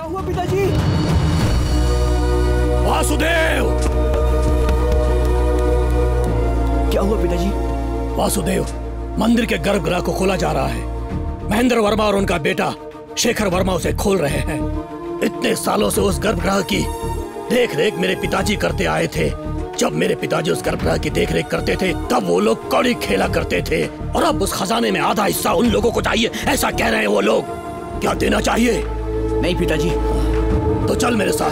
हुआ पिताजी? वासुदेव! क्या हुआ पिताजी? वासुदेव, मंदिर के गर्भगृह को खोला जा रहा है। महेंद्र वर्मा और उनका बेटा शेखर वर्मा उसे खोल रहे हैं। इतने सालों से उस गर्भगृह की देख रेख मेरे पिताजी करते आए थे। जब मेरे पिताजी उस गर्भगृह की देख रेख करते थे तब वो लोग कौड़ी खेला करते थे, और अब उस खजाने में आधा हिस्सा उन लोगों को चाहिए, ऐसा कह रहे हैं वो लोग। क्या देना चाहिए? नहीं पिताजी। तो चल मेरे साथ।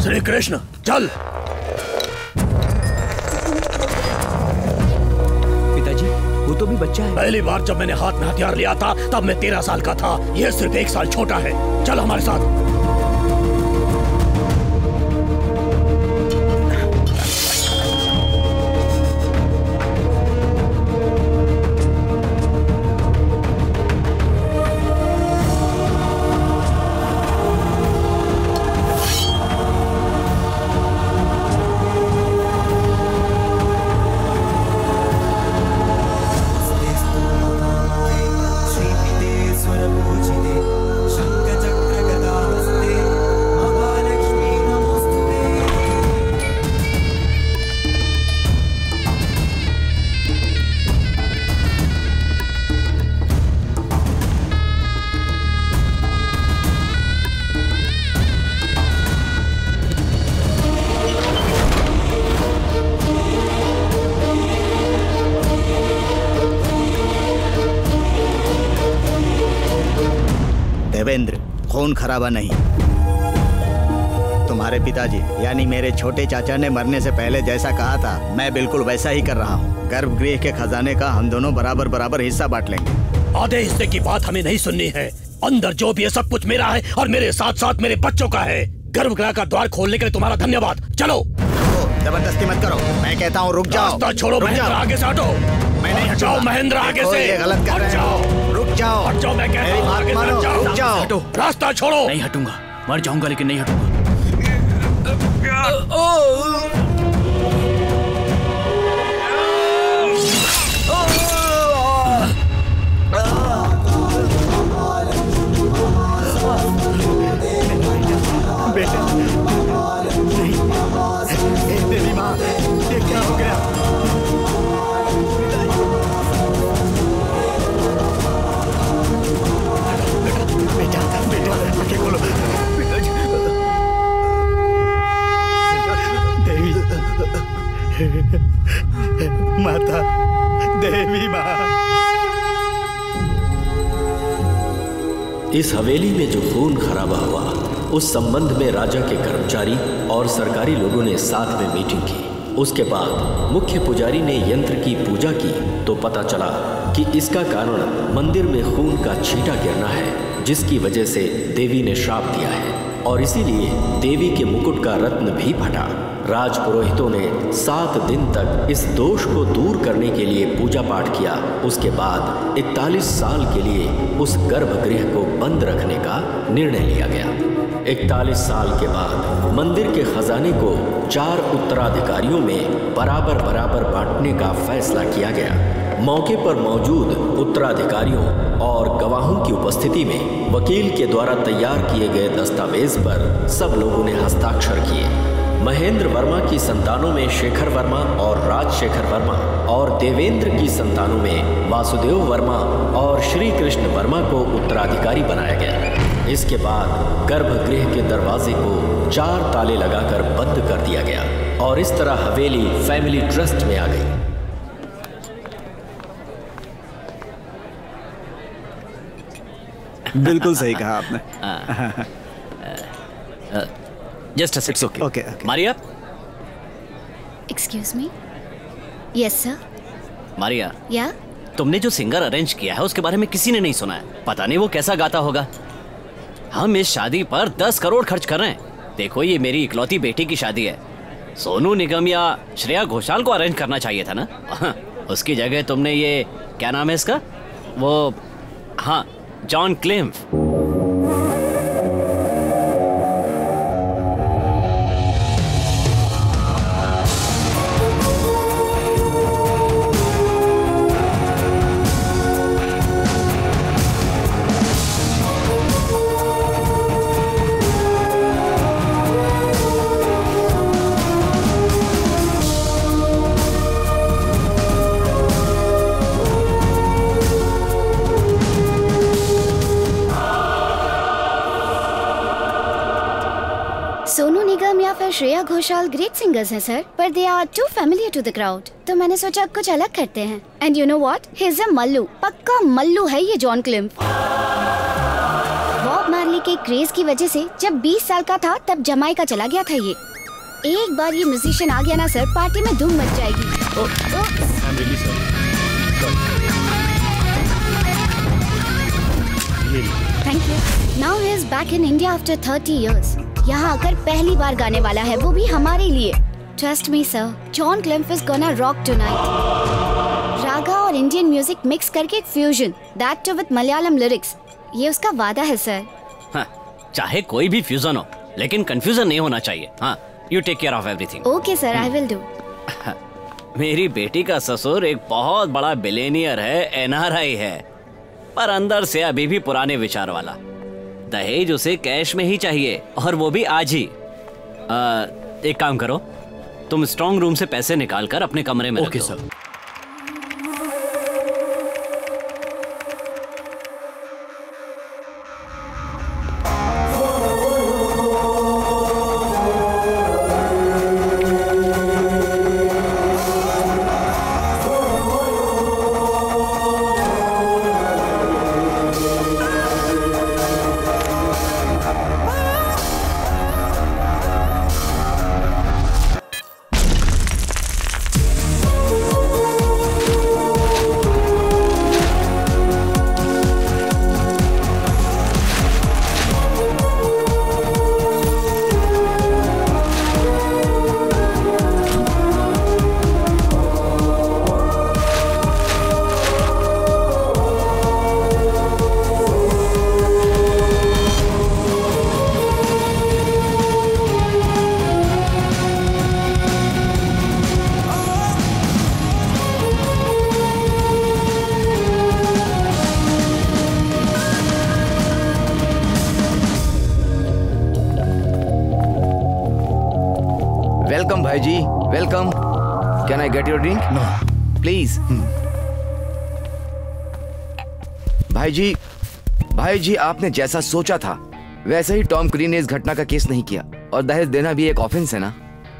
श्री कृष्ण, चल। पिताजी, वो तो भी बच्चा है। पहली बार जब मैंने हाथ में हथियार लिया था तब मैं 13 साल का था। ये सिर्फ 1 साल छोटा है। चल हमारे साथ। देवेंद्र, खून खराबा नहीं। तुम्हारे पिताजी यानी मेरे छोटे चाचा ने मरने से पहले जैसा कहा था मैं बिल्कुल वैसा ही कर रहा हूँ। गर्भगृह के खजाने का हम दोनों बराबर बराबर हिस्सा बांट लेंगे। आधे हिस्से की बात हमें नहीं सुननी है। अंदर जो भी है सब कुछ मेरा है और मेरे साथ साथ मेरे बच्चों का है। गर्भगृह का द्वार खोलने के लिए तुम्हारा धन्यवाद। चलो। जबरदस्ती मत करो, मैं कहता हूँ रुक जाओ। रास्ता छोड़ो महेंद्र, आगे से हटो। मैं नहीं हटूंगा। जाओ महेंद्र, आगे से। ये गलत कर रहे हो। रुक जाओ। हट जाओ, मैं कहता हूँ आगे से जाओ। रुक जाओ। हटो। रास्ता छोड़ो। नहीं हटूंगा, मर जाऊंगा लेकिन नहीं हटूंगा। बेटा, देवी माँ, ये क्या हो गया? बेटा, बेटा, आंखें खोलो। देवी, माता, देवी माँ। इस हवेली में जो खून खराबा हुआ उस संबंध में राजा के कर्मचारी और सरकारी लोगों ने साथ में मीटिंग की। उसके बाद मुख्य पुजारी ने यंत्र की पूजा की तो पता चला कि इसका कारण मंदिर में खून का छींटा गिरना है, जिसकी वजह से देवी ने श्राप दिया है और इसीलिए देवी के मुकुट का रत्न भी फटा। राजपुरोहितों ने 7 दिन तक इस दोष को दूर करने के लिए पूजा पाठ किया। उसके बाद 41 साल के लिए उस गर्भगृह को बंद रखने का निर्णय लिया गया। 41 साल के बाद मंदिर के खजाने को 4 उत्तराधिकारियों में बराबर बराबर बांटने का फैसला किया गया। मौके पर मौजूद उत्तराधिकारियों और गवाहों की उपस्थिति में वकील के द्वारा तैयार किए गए दस्तावेज पर सब लोगों ने हस्ताक्षर किए। महेंद्र वर्मा की संतानों में शेखर वर्मा और राजशेखर वर्मा और देवेंद्र की संतानों में वासुदेव वर्मा और श्री कृष्ण वर्मा को उत्तराधिकारी बनाया गया। इसके बाद गर्भगृह के दरवाजे को 4 ताले लगाकर बंद कर दिया गया और इस तरह हवेली फैमिली ट्रस्ट में आ गई। बिल्कुल सही कहा आपने। Just it's okay. Okay. Maria. Excuse me. Yes sir. Maria, या तुमने जो सिंगर अरेंज किया है उसके बारे में किसी ने नहीं सुना है। पता नहीं वो कैसा गाता होगा। हम इस शादी पर 10 करोड़ खर्च कर रहे हैं। देखो, ये मेरी इकलौती बेटी की शादी है। सोनू निगम या श्रेया घोषाल को अरेंज करना चाहिए था ना। उसकी जगह तुमने ये, क्या नाम है इसका, वो, हाँ, जॉन क्लेम्फ। तो श्रेया घोषाल ग्रेट सिंगर्स हैं सर, पर they are too familiar to the crowd, तो मैंने सोचा अब कुछ अलग करते हैं। And you know what, he is a Mallu, पक्का मल्लू है ये जॉन क्लिम्फ। बॉब मार्ली के क्रेज की वजह से जब 20 साल का था तब जमाइका चला गया था ये। एक बार ये म्यूजिशियन आ गया ना सर, पार्टी में धूम मच जाएगी। Thank you. Now he is back in India after 30 years। यहाँ आकर पहली बार गाने वाला है, वो भी हमारे लिए। Trust me sir, John Klimph is gonna rock tonight. Raga और इंडियन म्यूजिक मिक्स करके एक fusion, that too with Malayalam lyrics, ये उसका वादा है सर। हाँ, चाहे कोई भी फ्यूजन हो, लेकिन कंफ्यूजन नहीं होना चाहिए। हाँ, you take care of everything. Okay sir, I will do. मेरी बेटी का ससुर एक बहुत बड़ा बिलियनियर है, NRI है, पर अंदर से अभी भी पुराने विचार वाला। दहेज उसे कैश में ही चाहिए, और वो भी आज ही। एक काम करो, तुम स्ट्रॉन्ग रूम से पैसे निकाल कर अपने कमरे में ओके रख दो। सर। वेलकम भाई जी, welcome. Can I get your drink? No please. भाई जी आपने जैसा सोचा था वैसे ही टॉम क्रीन ने इस घटना का केस नहीं किया, और दहेज देना भी एक ऑफेंस है ना,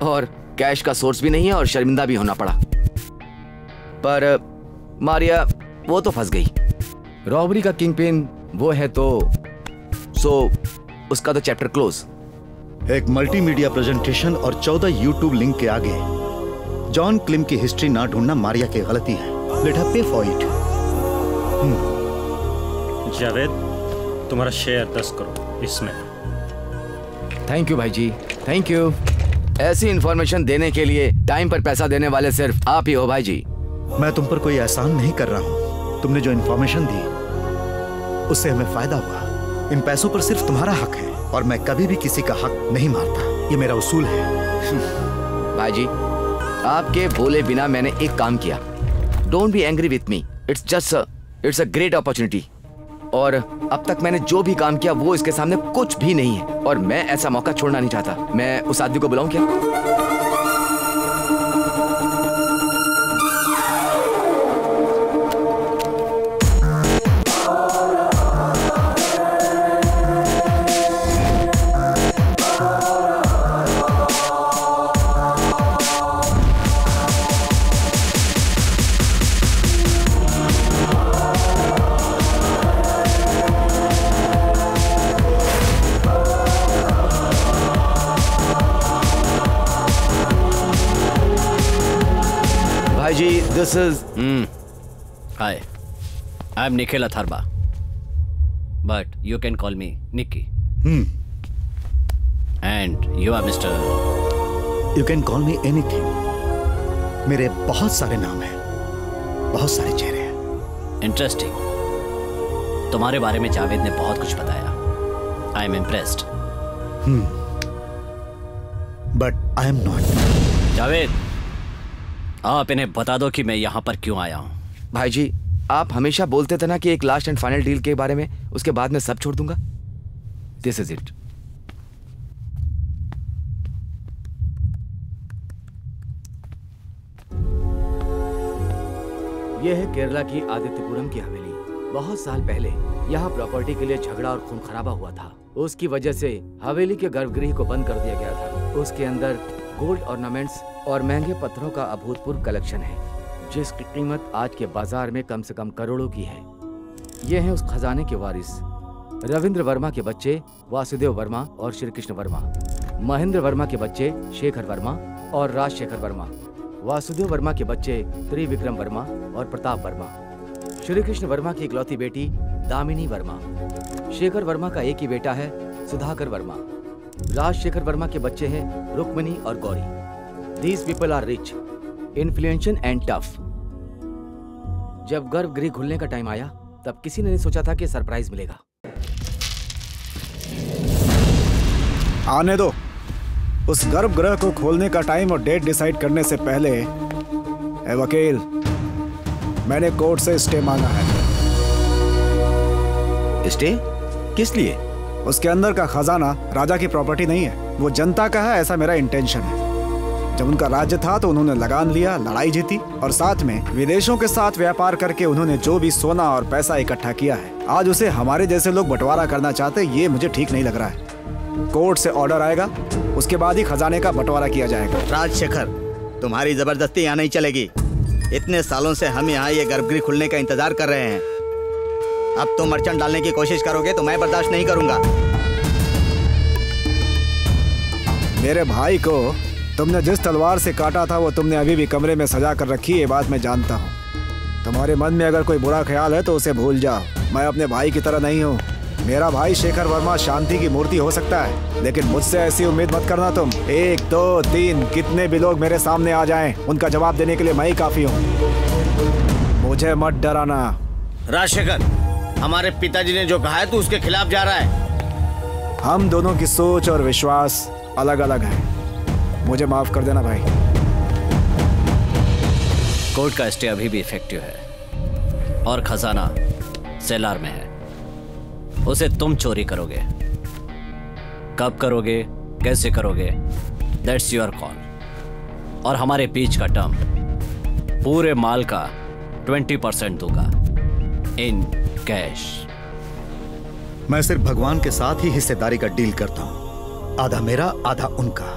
और कैश का सोर्स भी नहीं है, और शर्मिंदा भी होना पड़ा। पर मारिया वो तो फंस गई। रॉबरी का किंग पिन वो है, तो उसका तो चैप्टर क्लोज। एक मल्टीमीडिया प्रेजेंटेशन और 14 यूट्यूब लिंक के आगे जॉन क्लिम्फ की हिस्ट्री ना ढूंढना मारिया की गलती है। लेट हर पे फॉर इट। जावेद, तुम्हारा शेयर 10 करोड़ इसमें। थैंक यू भाई जी, थैंक यू। ऐसी इंफॉर्मेशन देने के लिए टाइम पर पैसा देने वाले सिर्फ आप ही हो भाई जी। मैं तुम पर कोई एहसान नहीं कर रहा हूं। तुमने जो इंफॉर्मेशन दी उससे हमें फायदा हुआ। इन पैसों पर सिर्फ तुम्हारा हक है, और मैं कभी भी किसी का हक नहीं मारता, ये मेरा उसूल है। भाई जी आपके बोले बिना मैंने एक काम किया। Don't be angry with me, it's a great opportunity. और अब तक मैंने जो भी काम किया वो इसके सामने कुछ भी नहीं है, और मैं ऐसा मौका छोड़ना नहीं चाहता। मैं उस आदमी को बुलाऊं क्या? This is Hi, I'm Nikhil Atharva, but you can call me Nicky. And you are Mr. You can call me anything. मेरे बहुत सारे नाम हैं, बहुत सारे चेहरे हैं। Interesting. तुम्हारे बारे में जावेद ने बहुत कुछ बताया। I am impressed. But I am not. Javed, आप इन्हें बता दो कि मैं यहाँ पर क्यों आया हूँ। भाई जी आप हमेशा बोलते थे ना कि एक लास्ट एंड फाइनल डील के बारे में, उसके बाद मैं सब छोड़ दूंगा। This is it. यह है केरला की आदित्यपुरम की हवेली। बहुत साल पहले यहाँ प्रॉपर्टी के लिए झगड़ा और खून खराबा हुआ था। उसकी वजह से हवेली के गर्भगृह को बंद कर दिया गया था। उसके अंदर गोल्ड ऑर्नामेंट्स और महंगे पत्थरों का अभूतपूर्व कलेक्शन है, जिसकी कीमत आज के बाजार में कम से कम करोड़ों की है। ये हैं उस खजाने के वारिस, रविंद्र वर्मा के बच्चे वासुदेव वर्मा और श्री कृष्ण वर्मा, महेंद्र वर्मा के बच्चे शेखर वर्मा और राजशेखर वर्मा, वासुदेव वर्मा के बच्चे त्रिविक्रम वर्मा और प्रताप वर्मा, श्री कृष्ण वर्मा की इकलौती बेटी दामिनी वर्मा, शेखर वर्मा का एक ही बेटा है सुधाकर वर्मा, राजशेखर वर्मा के बच्चे हैं रुक्मिणी और Gauri. These people are rich, influential and tough. जब गर्भगृह खुलने का टाइम आया तब किसी ने नहीं सोचा था कि सरप्राइज मिलेगा। आने दो। उस गर्भगृह को खोलने का टाइम और डेट डिसाइड करने से पहले ए वकील, मैंने कोर्ट से स्टे मांगा है। स्टे? किस लिए? उसके अंदर का खजाना राजा की प्रॉपर्टी नहीं है, वो जनता का है, ऐसा मेरा इंटेंशन है। जब उनका राज्य था तो उन्होंने लगान लिया, लड़ाई जीती और साथ में विदेशों के साथ व्यापार करके उन्होंने जो भी सोना और पैसा इकट्ठा किया है, आज उसे हमारे जैसे लोग बंटवारा करना चाहते, ये मुझे ठीक नहीं लग रहा है। कोर्ट से ऑर्डर आएगा, उसके बाद ही खजाने का बंटवारा किया जाएगा। राजशेखर, तुम्हारी जबरदस्ती यहाँ नहीं चलेगी। इतने सालों से हम यहाँ ये गर्भगृह खुलने का इंतजार कर रहे हैं। अब तुम अड़चन डालने की कोशिश करोगे तो मैं बर्दाश्त नहीं करूंगा। मेरे भाई को तुमने जिस तलवार से काटा था वो तुमने अभी भी कमरे में सजा कर रखी है, ये बात मैं जानता हूँ। तुम्हारे मन में अगर कोई बुरा ख्याल है तो उसे भूल जाओ। मैं अपने भाई की तरह नहीं हूँ। मेरा भाई शेखर वर्मा शांति की मूर्ति हो सकता है, लेकिन मुझसे ऐसी उम्मीद मत करना तुम। 1, 2, 3 कितने भी लोग मेरे सामने आ जाएं, उनका जवाब देने के लिए मैं ही काफी हूँ। मुझे मत डराना। राजशेखर, हमारे पिताजी ने जो कहा है तू उसके खिलाफ जा रहा है। हम दोनों की सोच और विश्वास अलग अलग है। मुझे माफ कर देना भाई। कोर्ट का स्टे अभी भी इफेक्टिव है और खजाना सेलार में है। उसे तुम चोरी करोगे, कब करोगे, कैसे करोगे, दैट्स योर कॉल। और हमारे बीच का टर्म पूरे माल का 20% दूंगा इन कैश। मैं सिर्फ भगवान के साथ ही हिस्सेदारी का डील करता हूं, आधा मेरा आधा उनका।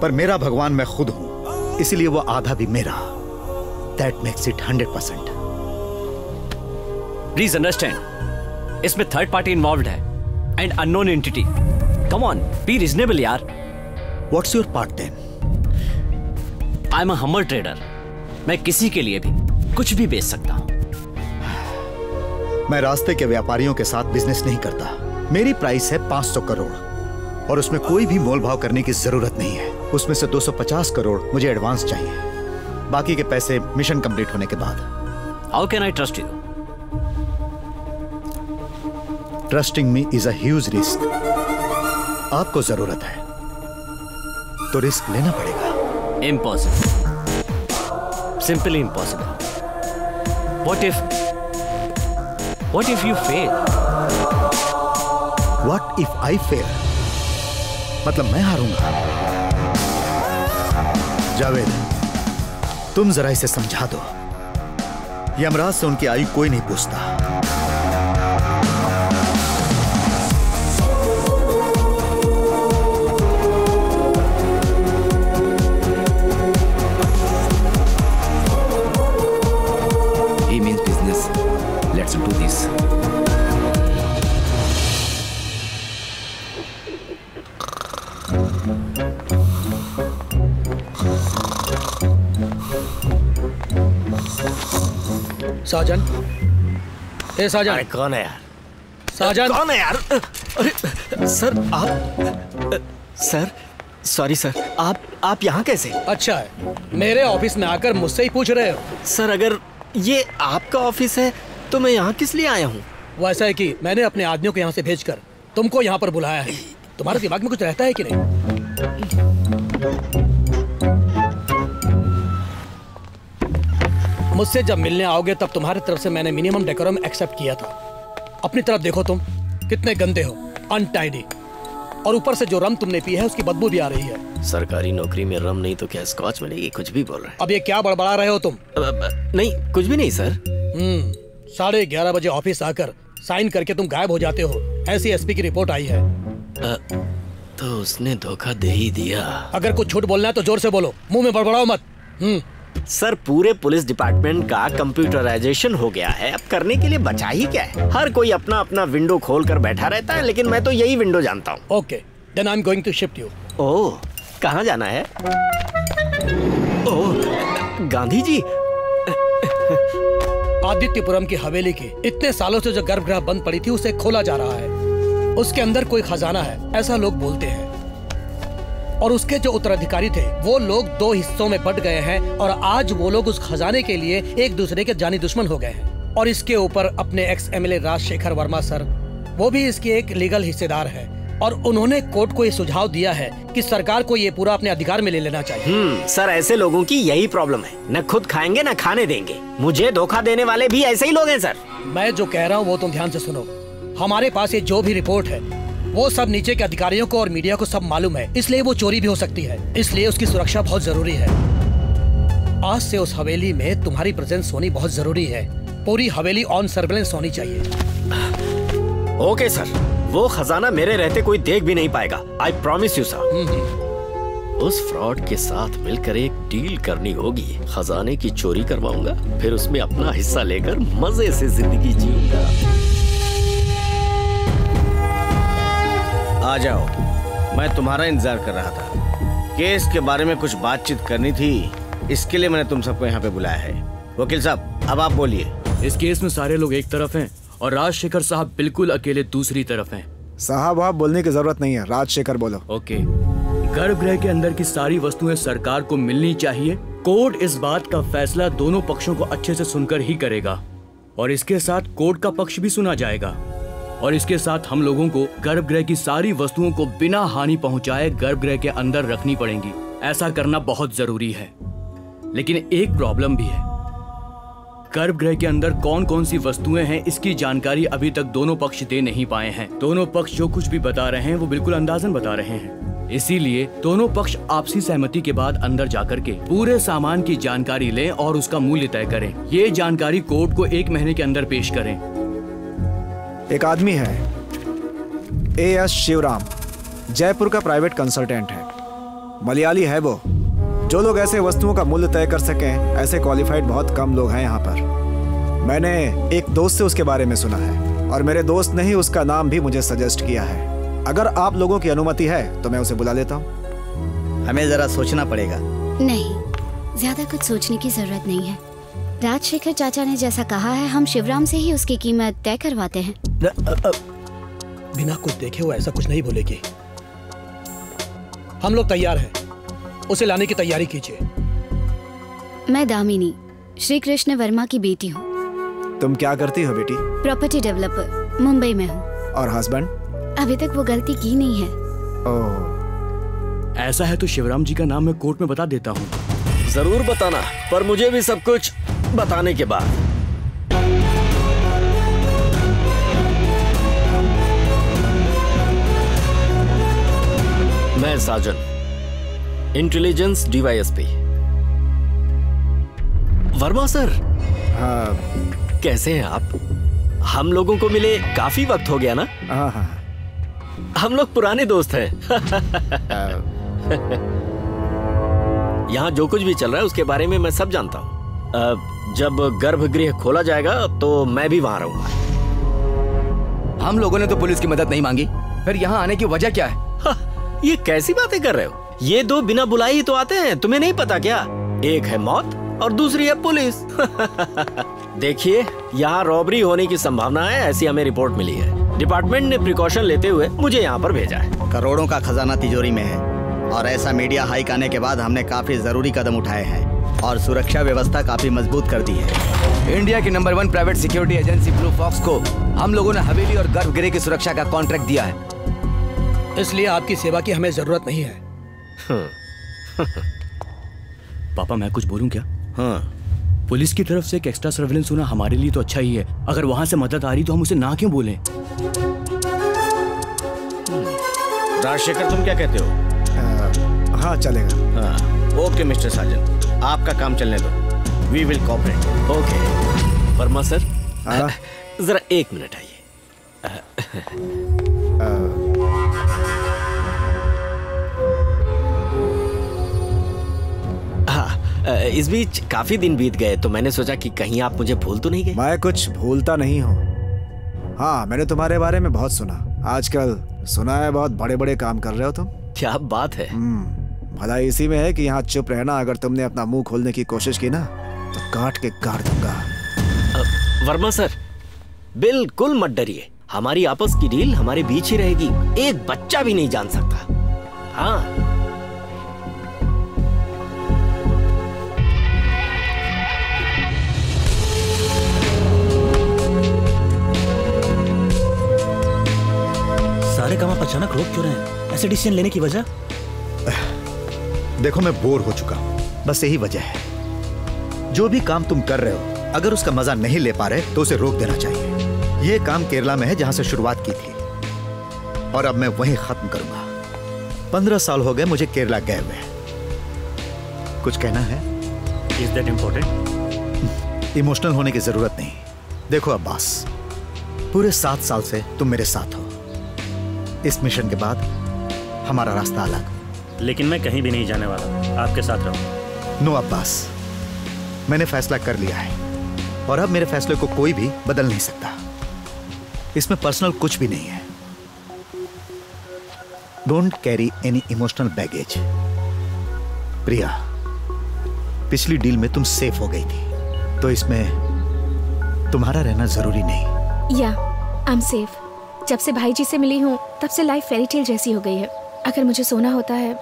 पर मेरा भगवान मैं खुद हूं, इसलिए वो आधा भी मेरा। That makes it 100%। Please understand, इसमें थर्ड पार्टी इन्वॉल्व्ड है and unknown entity. Come on, be reasonable यार। What's your part then? I am a humble trader. मैं किसी के लिए भी कुछ भी बेच सकता हूं। मैं रास्ते के व्यापारियों के साथ बिजनेस नहीं करता। मेरी प्राइस है 500 करोड़ और उसमें कोई भी मोल भाव करने की जरूरत नहीं है। उसमें से 250 करोड़ मुझे एडवांस चाहिए, बाकी के पैसे मिशन कंप्लीट होने के बाद। How can I trust you? Trusting me is a huge risk. आपको जरूरत है तो रिस्क लेना पड़ेगा। Impossible, simply impossible. What if you fail? What if I fail? मतलब मैं हारूंगा। जावेद, तुम जरा इसे समझा दो। यमराज से उनकी आयु कोई नहीं पूछता। He means business. Let's do this. साजन, ए साजन। अरे कौन है यार? साजन कौन है यार? अरे सर, आप सर, सॉरी सर, आप यहाँ कैसे? अच्छा है, मेरे ऑफिस में आकर मुझसे ही पूछ रहे हो? सर, अगर ये आपका ऑफिस है तो मैं यहाँ किस लिए आया हूँ? वैसा है कि मैंने अपने आदमियों को यहाँ से भेजकर तुमको यहाँ पर बुलाया है। तुम्हारे दिमाग में कुछ रहता है कि नहीं? मुझसे जब मिलने आओगे तब तुम्हारी तरफ से मैंने मिनिमम डेकोरम एक्सेप्ट किया था। अपनी तरफ देखो, तुम कितने गंदे हो, अनटाइडी, और ऊपर से जो रम तुमने पी है उसकी बदबू भी आ रही है। सरकारी नौकरी में रम नहीं तो क्या स्कॉच मिलेगी? कुछ भी बोल रहे हैं। अब ये क्या बड़बड़ा रहे हो तुम? नहीं, कुछ भी नहीं सर। 11:30 बजे ऑफिस आकर साइन करके तुम गायब हो जाते हो, ऐसी एसपी की रिपोर्ट आई है। तो उसने धोखा दे ही दिया। अगर कुछ झूठ बोलना है तो जोर से बोलो, मुंह में बड़बड़ाओ मत। सर पूरे पुलिस डिपार्टमेंट का कंप्यूटराइजेशन हो गया है, अब करने के लिए बचा ही क्या है। हर कोई अपना अपना विंडो खोल कर बैठा रहता है, लेकिन मैं तो यही विंडो जानता हूँ। Okay, then I am going to shift you. Oh, कहाँ जाना है? ओह, गांधी जी। आदित्यपुरम की हवेली की इतने सालों से जो गर्भगृह बंद पड़ी थी उसे खोला जा रहा है। उसके अंदर कोई खजाना है, ऐसा लोग बोलते हैं। और उसके जो उत्तराधिकारी थे वो लोग 2 हिस्सों में बंट गए हैं और आज वो लोग उस खजाने के लिए एक दूसरे के जानी दुश्मन हो गए हैं। और इसके ऊपर अपने ex MLA Rajshekhar Verma sir, वो भी इसके एक लीगल हिस्सेदार है। और उन्होंने कोर्ट को ये सुझाव दिया है कि सरकार को ये पूरा अपने अधिकार में ले लेना चाहिए। सर ऐसे लोगों की यही प्रॉब्लम है, न खुद खाएंगे न खाने देंगे। मुझे धोखा देने वाले भी ऐसे ही लोग हैं सर। मैं जो कह रहा हूँ वो तुम ध्यान से सुनो। हमारे पास ये जो भी रिपोर्ट है वो सब नीचे के अधिकारियों को और मीडिया को सब मालूम है, इसलिए वो चोरी भी हो सकती है। इसलिए उसकी सुरक्षा बहुत जरूरी है। आज से उस हवेली में तुम्हारी प्रेजेंस होनी बहुत जरूरी है। पूरी हवेली ऑन सर्वेलेंस होनी चाहिए। ओके सर, वो खजाना मेरे रहते कोई देख भी नहीं पाएगा। I promise you sir. उस फ्रॉड के साथ मिलकर एक डील करनी होगी। खजाने की चोरी करवाऊंगा, फिर उसमें अपना हिस्सा लेकर मजे से जिंदगी जीऊंगा। आ जाओ, मैं तुम्हारा इंतजार कर रहा था। केस के बारे में कुछ बातचीत करनी थी, इसके लिए मैंने तुम सबको यहाँ पे बुलाया है। वकील साहब, अब आप बोलिए। इस केस में सारे लोग एक तरफ हैं और राजशेखर साहब बिल्कुल अकेले दूसरी तरफ हैं। साहब आप बोलने की जरूरत नहीं है, राजशेखर बोलो। ओके, गर्भगृह के अंदर की सारी वस्तुएं सरकार को मिलनी चाहिए। कोर्ट इस बात का फैसला दोनों पक्षों को अच्छे से सुनकर ही करेगा और इसके साथ कोर्ट का पक्ष भी सुना जाएगा। और इसके साथ हम लोगों को गर्भगृह की सारी वस्तुओं को बिना हानि पहुंचाए गर्भगृह के अंदर रखनी पड़ेंगी। ऐसा करना बहुत जरूरी है। लेकिन एक प्रॉब्लम भी है, गर्भगृह के अंदर कौन कौन सी वस्तुएं हैं इसकी जानकारी अभी तक दोनों पक्ष दे नहीं पाए हैं। दोनों पक्ष जो कुछ भी बता रहे हैं वो बिल्कुल अंदाजन बता रहे हैं। इसीलिए दोनों पक्ष आपसी सहमति के बाद अंदर जाकर के पूरे सामान की जानकारी लें और उसका मूल्य तय करें। ये जानकारी कोर्ट को 1 महीने के अंदर पेश करें। एक आदमी है A.S. शिवराम, जयपुर का प्राइवेट कंसल्टेंट है। मलयाली है वो। जो लोग ऐसे वस्तुओं का मूल्य तय कर सकें, ऐसे क्वालिफाइड बहुत कम लोग हैं यहाँ पर। मैंने एक दोस्त से उसके बारे में सुना है और मेरे दोस्त ने ही उसका नाम भी मुझे सजेस्ट किया है। अगर आप लोगों की अनुमति है तो मैं उसे बुला लेता हूँ। हमें जरा सोचना पड़ेगा। नहीं, ज्यादा कुछ सोचने की जरूरत नहीं है। राजशेखर चाचा ने जैसा कहा है, हम शिवराम से ही उसकी कीमत तय करवाते हैं। बिना कुछ देखे वो ऐसा कुछ नहीं बोलेगी। हम लोग तैयार हैं, उसे लाने की तैयारी कीजिए। मैं दामिनी, श्री कृष्ण वर्मा की बेटी हूँ। तुम क्या करती हो बेटी? प्रॉपर्टी डेवलपर, मुंबई में हूँ। और हस्बैंड? अभी तक वो गलती की नहीं है। ओह, ऐसा है तो शिवराम जी का नाम मैं कोर्ट में बता देता हूँ। जरूर बताना, पर मुझे भी सब कुछ बताने के बाद। मैं साजन, इंटेलिजेंस DYSP। वर्मा सर। हाँ। कैसे हैं आप? हम लोगों को मिले काफी वक्त हो गया ना? हाँ। हम लोग पुराने दोस्त हैं। यहाँ जो कुछ भी चल रहा है उसके बारे में मैं सब जानता हूँ। जब गर्भगृह खोला जाएगा तो मैं भी वहाँ रहूंगा। हम लोगों ने तो पुलिस की मदद नहीं मांगी, फिर यहाँ आने की वजह क्या है? ये कैसी बातें कर रहे हो? ये 2 बिना बुलाए ही तो आते हैं, तुम्हें नहीं पता क्या? एक है मौत और दूसरी है पुलिस। देखिए, यहाँ रॉबरी होने की संभावना है, ऐसी हमें रिपोर्ट मिली है। डिपार्टमेंट ने प्रिकॉशन लेते हुए मुझे यहाँ पर भेजा है। करोड़ों का खजाना तिजोरी में है और ऐसा मीडिया हाइक आने के बाद हमने काफी जरूरी कदम उठाए हैं और सुरक्षा व्यवस्था काफी मजबूत कर दी है। इंडिया की number 1 private security agency Blue Fox को हम लोगों ने हवेली और गर्भगृह की सुरक्षा का कॉन्ट्रैक्ट दिया है। इसलिए आपकी सेवा की हमें जरूरत नहीं है। पापा मैं कुछ बोलूं क्या? हाँ। पुलिस की तरफ से एक एक्स्ट्रा सर्वेलेंस होना हमारे लिए तो अच्छा ही है। अगर वहां से मदद आ रही तो हम उसे ना क्यों बोलें? राजशेखर, तुम क्या कहते हो? हाँ चलेगा। हाँ, ओके मिस्टर साजन, आपका काम चलने दो। We will cooperate. Okay. Verma sir, जरा 1 मिनट आइए। इस बीच काफी दिन बीत गए तो मैंने सोचा कि कहीं आप मुझे भूल तो नहीं गए। मैं कुछ भूलता नहीं हूँ। हाँ, मैंने तुम्हारे बारे में बहुत सुना। आजकल सुना है बहुत बड़े बड़े काम कर रहे हो तुम। क्या बात है। भला इसी में है कि यहाँ चुप रहना। अगर तुमने अपना मुंह खोलने की कोशिश की ना तो काट के गाड़ दूंगा। वर्मा सर, बिल्कुल मत डरिए। हमारी आपस की डील हमारे बीच ही रहेगी, एक बच्चा भी नहीं जान सकता। हाँ, सारे काम आप अचानक रोक क्यों रहे हैं? ऐसे डिसीजन लेने की वजह? देखो, मैं बोर हो चुका हूं, बस यही वजह है। जो भी काम तुम कर रहे हो, अगर उसका मजा नहीं ले पा रहे तो उसे रोक देना चाहिए। यह काम केरला में है जहां से शुरुआत की थी और अब मैं वहीं खत्म करूंगा। 15 साल हो गए मुझे केरला गए हुए। कुछ कहना है? Is that important? इमोशनल होने की जरूरत नहीं। देखो अब्बास, पूरे 7 साल से तुम मेरे साथ हो। इस मिशन के बाद हमारा रास्ता अलग। लेकिन मैं कहीं भी नहीं जाने वाला, आपके साथ रहूंगा। नो अब्बास, मैंने फैसला कर लिया है और अब मेरे फैसले को कोई भी बदल नहीं सकता। इसमें पर्सनल कुछ भी नहीं है। Don't carry any emotional baggage. Priya, पिछली डील में तुम सेफ हो गई थी, तो इसमें तुम्हारा रहना जरूरी नहीं। या आई एम सेफ। जब से भाई जी से मिली हूँ तब से लाइफ फेरी टेल जैसी हो गई है। अगर मुझे सोना होता है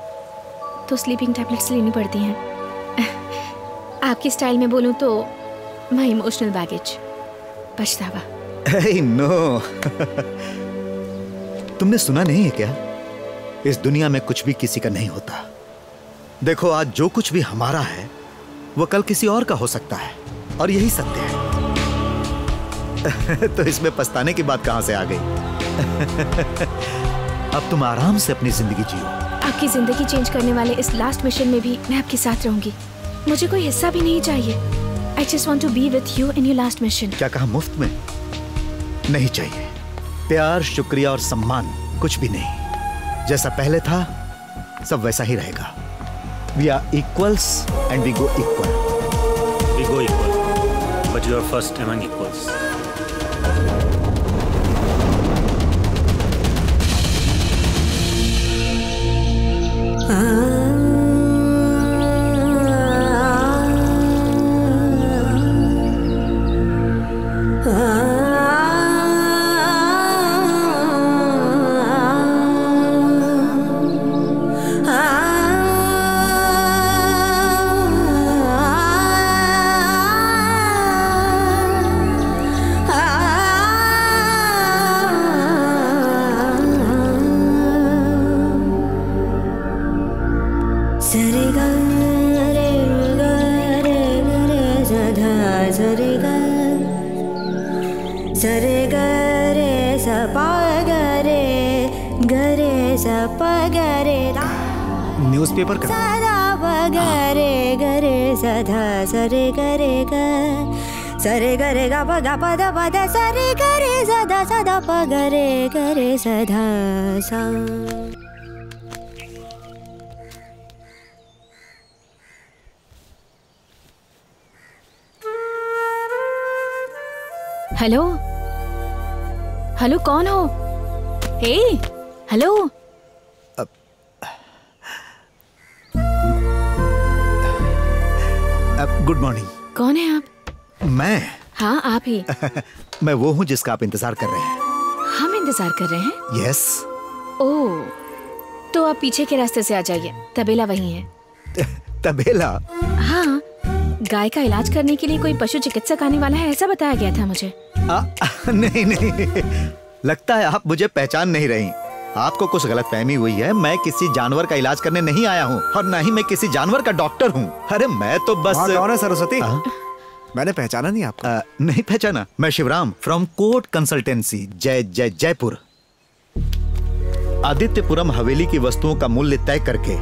तो स्लीपिंग टैबलेट्स लेनी पड़ती हैं। आपकी स्टाइल में बोलूँ तो माय इमोशनल बैगेज, पछतावा। Hey, no. तुमने सुना नहीं है क्या? इस दुनिया में कुछ भी किसी का नहीं होता। देखो, आज जो कुछ भी हमारा है वो कल किसी और का हो सकता है और यही सत्य है। तो इसमें पछताने की बात कहां से आ गई? अब तुम आराम से अपनी जिंदगी जियो। आपकी जिंदगी चेंज करने वाले इस लास्ट मिशन में भी मैं आपके साथ रहूंगी। मुझे कोई हिस्सा भी नहीं चाहिए। I just want to be with you in your last mission. क्या कहा? मुफ्त में नहीं चाहिए। प्यार, शुक्रिया और सम्मान कुछ भी नहीं। जैसा पहले था सब वैसा ही रहेगा। We are equals and we go equal. We go equal, but you are first among equals. Newspaper का गरे गरे सधा सरे गरे ग सरे गरे गा प गा प द प द सरे गरे सदा सदा प गरे गरे सधा सा। हेलो हेलो, कौन हो? हे हेलो। Good morning. कौन है आप? मैं? हाँ, आप ही। मैं वो हूँ जिसका आप इंतजार कर रहे हैं। हम इंतजार कर रहे हैं? यस। ओह, तो आप पीछे के रास्ते से आ जाइए, तबेला वहीं है। तबेला? हाँ, गाय का इलाज करने के लिए कोई पशु चिकित्सक आने वाला है, ऐसा बताया गया था मुझे। नहीं नहीं, लगता है आप मुझे पहचान नहीं रही। आपको कुछ गलतफहमी हुई है। मैं किसी जानवर का इलाज करने नहीं आया हूँ और न ही मैं किसी जानवर का डॉक्टर हूँ। अरे मैं तो बस। कौन है सरस्वती? मैंने पहचाना नहीं आपको। नहीं पहचाना? मैं Shivram from court consultancy, Jaipur. Adityapuram हवेली की वस्तुओं का मूल्य तय करके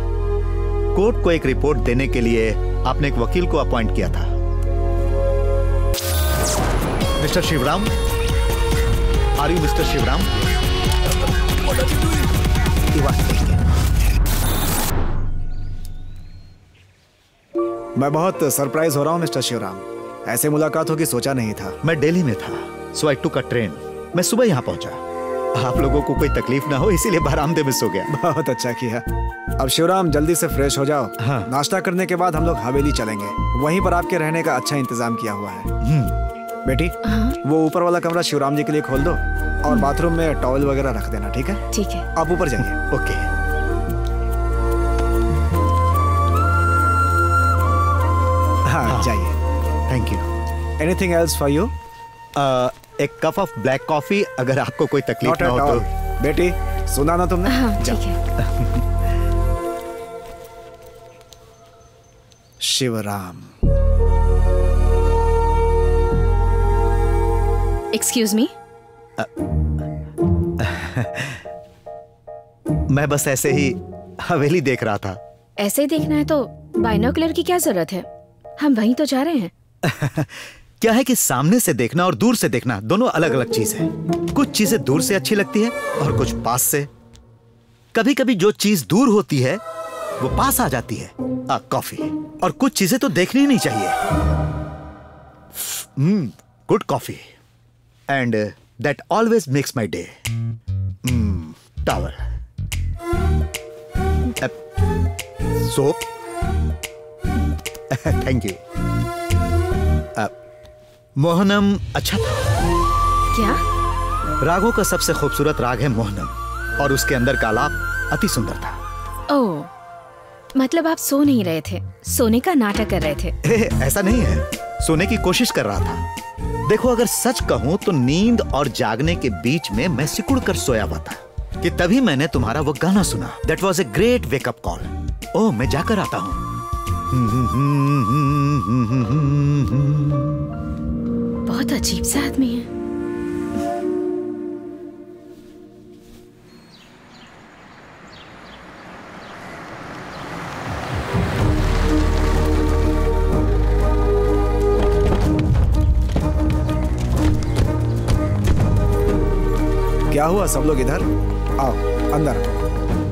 कोर्ट को एक रिपोर्ट देने के लिए आपने एक वकील को अपॉइंट किया था। Mister Shivram, are you mister Shivram? मैं बहुत सरप्राइज हो रहा हूँ मिस्टर शिवराम। ऐसे मुलाकात होगी सोचा नहीं था। मैं दिल्ली में था, सो आई टुक अ ट्रेन। मैं सुबह यहाँ पहुंचा। आप लोगों को कोई तकलीफ ना हो इसीलिए बरामदे में सो गया। बहुत अच्छा किया। अब शिवराम जल्दी से फ्रेश हो जाओ। हाँ। नाश्ता करने के बाद हम लोग हवेली चलेंगे, वहीं पर आपके रहने का अच्छा इंतजाम किया हुआ है। बेटी, वो ऊपर वाला कमरा शिवराम जी के लिए खोल दो और बाथरूम में टॉवल वगैरह रख देना, ठीक है? ठीक है। आप ऊपर जाइए। ओके। हाँ जाइए। Thank you. Anything else for you? एक कप ऑफ ब्लैक कॉफी अगर आपको कोई तकलीफ ना हो तो। बेटी सुना ना तुमने? हाँ ठीक है। शिवराम। Excuse me. मैं बस ऐसे ही हवेली देख रहा था। ऐसे ही देखना है तो बाइनोकुलर की क्या जरूरत है, हम वहीं तो जा रहे हैं। क्या है कि सामने से देखना और दूर से देखना दोनों अलग अलग चीज है। कुछ चीजें दूर से अच्छी लगती है और कुछ पास से। कभी कभी जो चीज दूर होती है वो पास आ जाती है। कॉफी। और कुछ चीजें तो देखनी ही नहीं चाहिए। Good coffee and that always makes my day. Towel, soap, thank you. Mohanam अच्छा था। क्या? रागों का सबसे खूबसूरत राग है मोहनम और उसके अंदर का आलाप अति सुंदर था। ओह, मतलब आप सो नहीं रहे थे, सोने का नाटक कर रहे थे। ऐसा नहीं है, सोने की कोशिश कर रहा था। देखो अगर सच कहूं तो नींद और जागने के बीच में मैं सिकुड़ कर सोया हुआ था कि तभी मैंने तुम्हारा वो गाना सुना। That was a great wake up call. Oh, मैं जाकर आता हूँ। बहुत अजीब सा आदमी है। क्या हुआ, सब लोग इधर आओ, अंदर।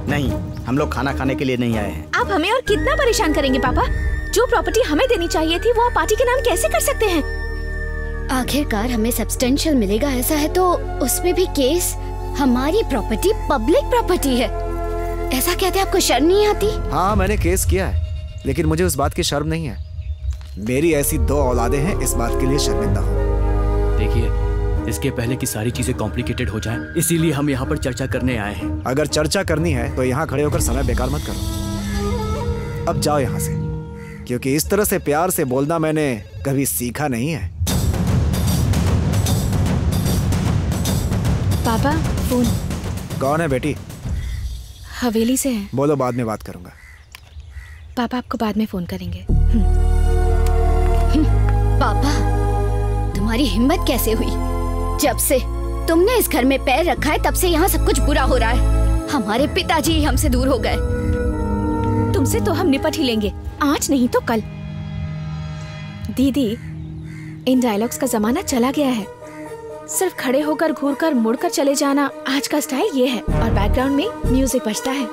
नहीं, हम लोग खाना खाने के लिए नहीं आए हैं। आप हमें और कितना परेशान करेंगे पापा? जो प्रॉपर्टी हमें देनी चाहिए थी वो आप पार्टी के नाम कैसे कर सकते हैं? आखिरकार हमें सब्सटेंशियल मिलेगा, ऐसा है तो उसमें भी केस हमारी प्रॉपर्टी पब्लिक प्रॉपर्टी है, ऐसा कहते आपको शर्म नहीं आती? हाँ मैंने केस किया है, लेकिन मुझे उस बात की शर्म नहीं है। मेरी ऐसी 2 औलादें हैं, इस बात के लिए शर्मिंदा हूँ। देखिए, इसके पहले कि सारी चीजें कॉम्प्लिकेटेड हो जाएं, इसीलिए हम यहाँ पर चर्चा करने आए हैं। अगर चर्चा करनी है तो यहाँ खड़े होकर समय बेकार मत करो। अब जाओ यहाँ से, क्योंकि इस तरह से प्यार से बोलना मैंने कभी सीखा नहीं है। पापा, फोन। कौन है बेटी? हवेली से है। बोलो, बाद में बात करूंगा। पापा आपको बाद में फोन करेंगे। पापा, तुम्हारी हिम्मत कैसे हुई? जब से तुमने इस घर में पैर रखा है तब से यहाँ सब कुछ बुरा हो रहा है। हमारे पिताजी हमसे दूर हो गए। तुमसे तो हम निपट ही लेंगे, आज नहीं तो कल। दीदी, इन डायलॉग्स का जमाना चला गया है। सिर्फ खड़े होकर घूरकर मुड़कर चले जाना आज का स्टाइल ये है, और बैकग्राउंड में म्यूजिक बजता है।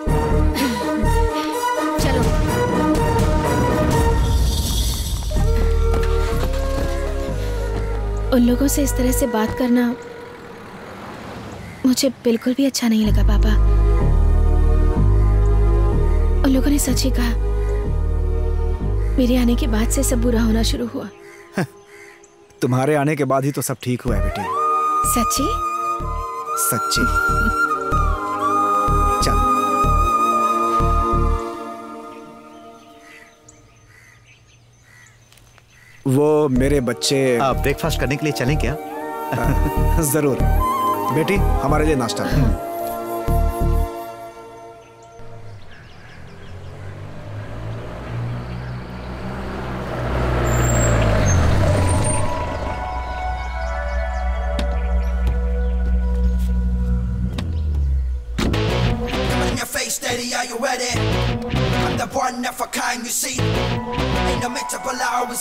चलो। उन लोगों से इस तरह से बात करना मुझे बिल्कुल भी अच्छा नहीं लगा पापा। उन लोगों ने सच ही कहा, मेरे आने के बाद से सब बुरा होना शुरू हुआ। तुम्हारे आने के बाद ही तो सब ठीक हुआ है बेटी। सच्ची? सच्ची। चल। वो मेरे बच्चे ब्रेकफास्ट करने के लिए चलें क्या? जरूर बेटी, हमारे लिए नाश्ता।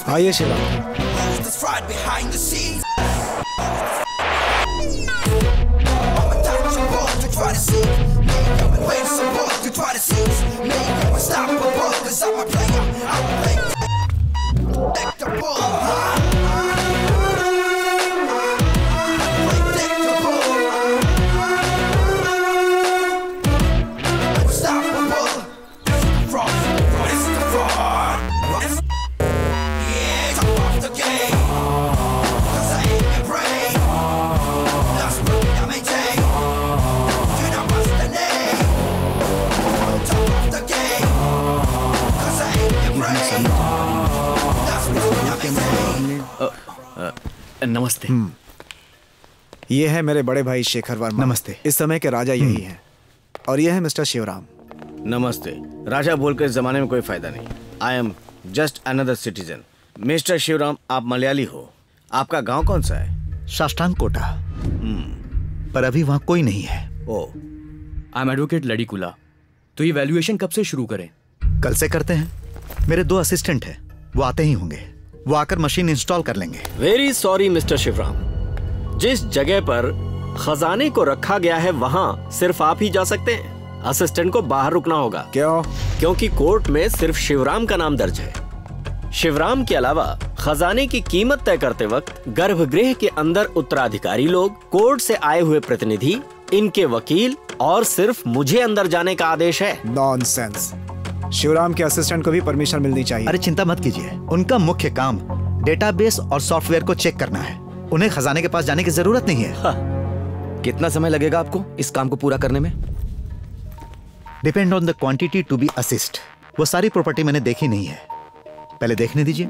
आइए शिवराम। नमस्ते। ये है मेरे बड़े भाई शेखर वर्मा। नमस्ते। इस समय के राजा यही हैं। और ये है मिस्टर शिवराम। नमस्ते। राजा बोलकर इस जमाने में कोई फायदा नहीं। I am just another citizen. Mister Shivram, आप मलयाली हो। आपका गांव कौन सा है? साष्टांग कोटा। पर अभी वहां कोई नहीं है। ओ, आई एम एडवोकेट लड़ीकुला। तो ये वैल्यूएशन कब से शुरू करें? कल से करते हैं। मेरे 2 असिस्टेंट हैं, वो आते ही होंगे। वो आकर मशीन इंस्टॉल कर लेंगे। वेरी सॉरी मिस्टर शिवराम, जिस जगह पर खजाने को रखा गया है वहाँ सिर्फ आप ही जा सकते हैं। असिस्टेंट को बाहर रुकना होगा। क्यों? क्योंकि कोर्ट में सिर्फ शिवराम का नाम दर्ज है। शिवराम के अलावा खजाने की कीमत तय करते वक्त गर्भगृह के अंदर उत्तराधिकारी लोग, कोर्ट से आए हुए प्रतिनिधि, इनके वकील और सिर्फ मुझे अंदर जाने का आदेश है। नॉनसेंस। शिवराम के असिस्टेंट को भी परमिशन मिलनी चाहिए। अरे चिंता मत कीजिए, उनका मुख्य काम डेटाबेस और सॉफ्टवेयर को चेक करना है। उन्हें खजाने के पास जाने की जरूरत नहीं है। कितना समय लगेगा आपको इस काम को पूरा करने में? Depend on the quantity to be assist. वो सारी प्रॉपर्टी मैंने देखी नहीं है, पहले देखने दीजिए।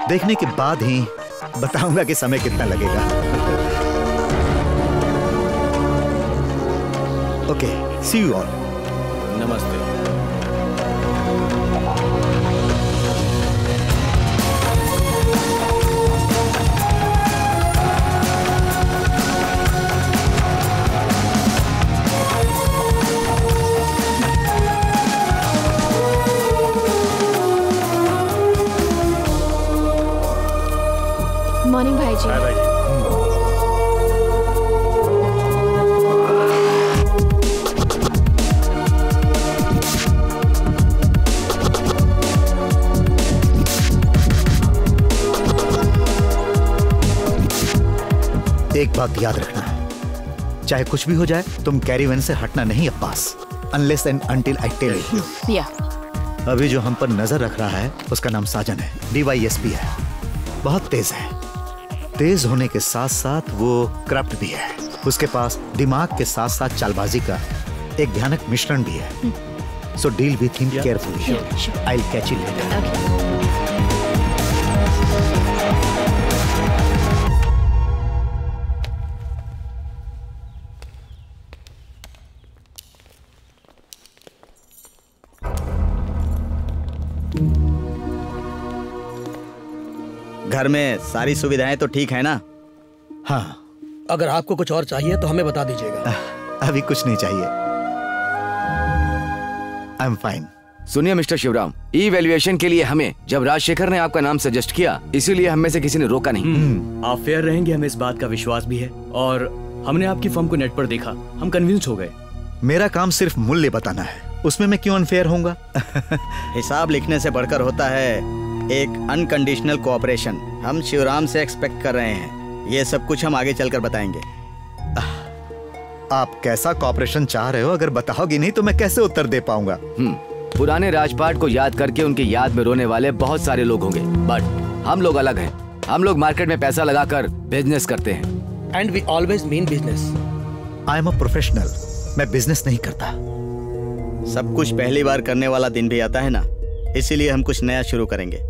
देखने के बाद ही बताऊंगा कि समय कितना लगेगा। Okay, see you all. नमस्ते। मॉर्निंग भाई जी। भाई जी। एक बात याद रखना, चाहे कुछ भी हो जाए, तुम कैरीवैन से हटना नहीं Abbas, unless and until I tell you. Yeah. अभी जो हम पर नजर रख रहा है उसका नाम साजन है, DYSP है। बहुत तेज है। तेज होने के साथ साथ वो करप्ट भी है। उसके पास दिमाग के साथ साथ चालबाजी का एक भयानक मिश्रण भी है। So deal with him carefully. I will catch you later. घर में सारी सुविधाएं तो ठीक है ना? हाँ, अगर आपको कुछ और चाहिए तो हमें बता दीजिएगा। अभी कुछ नहीं चाहिए, आई एम फाइन। सुनिए मिस्टर शिवराम, इवैल्यूएशन के लिए हमें जब राजशेखर ने आपका नाम सजेस्ट किया, इसीलिए हम में से किसी ने रोका नहीं। आप फेयर रहेंगे, हमें इस बात का विश्वास भी है। और हमने आपकी फर्म को नेट पर देखा, हम कन्विंस हो गए। मेरा काम सिर्फ मूल्य बताना है, उसमें मैं क्यों अनफेयर होऊंगा? हिसाब लिखने से बढ़कर होता है एक अनकंडीशनल कोऑपरेशन। हम शिवराम से एक्सपेक्ट कर रहे हैं। ये सब कुछ हम आगे चलकर बताएंगे। आप कैसा कोऑपरेशन चाह रहे हो? अगर बताओगी नहीं तो मैं कैसे उत्तर दे पाऊंगा? पुराने राजपाट को याद करके उनकी याद में रोने वाले बहुत सारे लोग होंगे, बट हम लोग अलग हैं। हम लोग मार्केट में पैसा लगाकर बिजनेस करते हैं। And we always mean business. I am a professional, मैं बिजनेस नहीं करता। सब कुछ पहली बार करने वाला दिन भी आता है ना, इसीलिए हम कुछ नया शुरू करेंगे।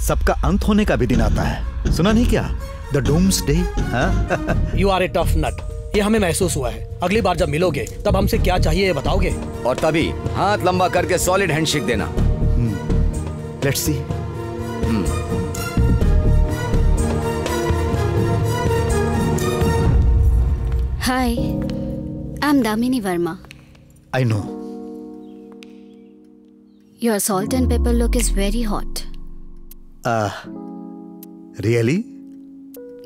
सबका अंत होने का भी दिन आता है, सुना नहीं क्या? The doomsday. You are a tough nut, ये हमें महसूस हुआ है। अगली बार जब मिलोगे तब हमसे क्या चाहिए ये बताओगे। और तभी हाथ लंबा करके सॉलिड हैंडशेक देना। Let's see. Hi, I am Damini Verma. I know. Your salt and pepper look is very hot. Really?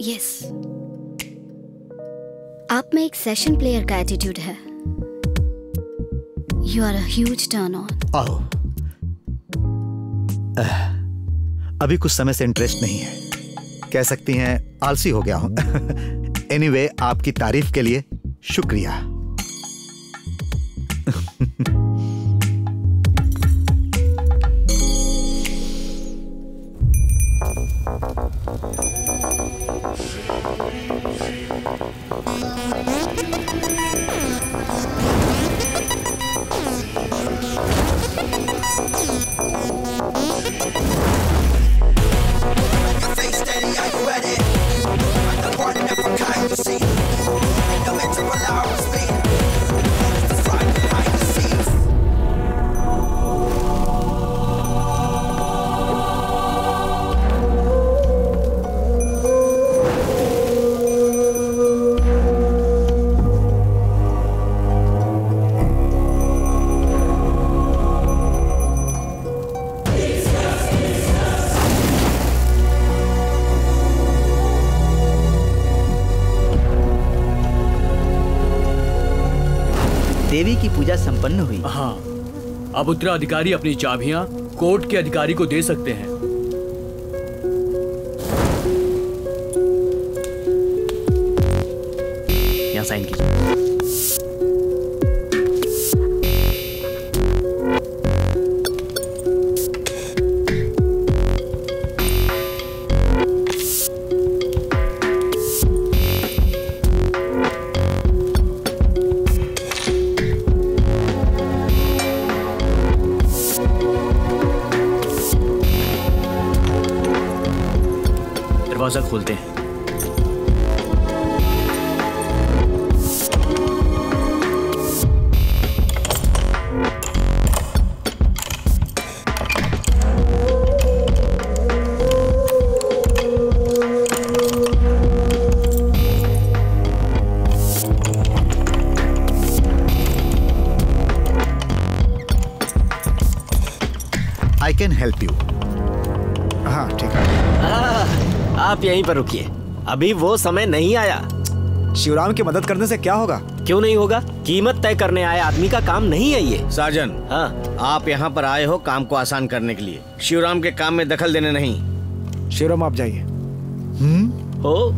Yes. आप में एक सेशन प्लेयर का एटीट्यूड है। You are a huge turn on. आओ। अभी कुछ समय से इंटरेस्ट नहीं है, कह सकती हैं आलसी हो गया हूं। एनीवे, आपकी तारीफ के लिए शुक्रिया। देवी की पूजा संपन्न हुई। हाँ, अब उत्तराधिकारी अपनी चाबियां कोर्ट के अधिकारी को दे सकते हैं। यहाँ साइन कीजिए। दरवाजा खोलते हैं। I can help you. हाँ ठीक है। आप यहीं पर रुकिए, अभी वो समय नहीं आया। शिवराम की मदद करने से क्या होगा? क्यों नहीं होगा? कीमत तय करने आए आदमी का काम नहीं है ये। साजन, हाँ, आप यहाँ पर आए हो काम को आसान करने के लिए, शिवराम के काम में दखल देने नहीं। शिवराम आप जाइए। हो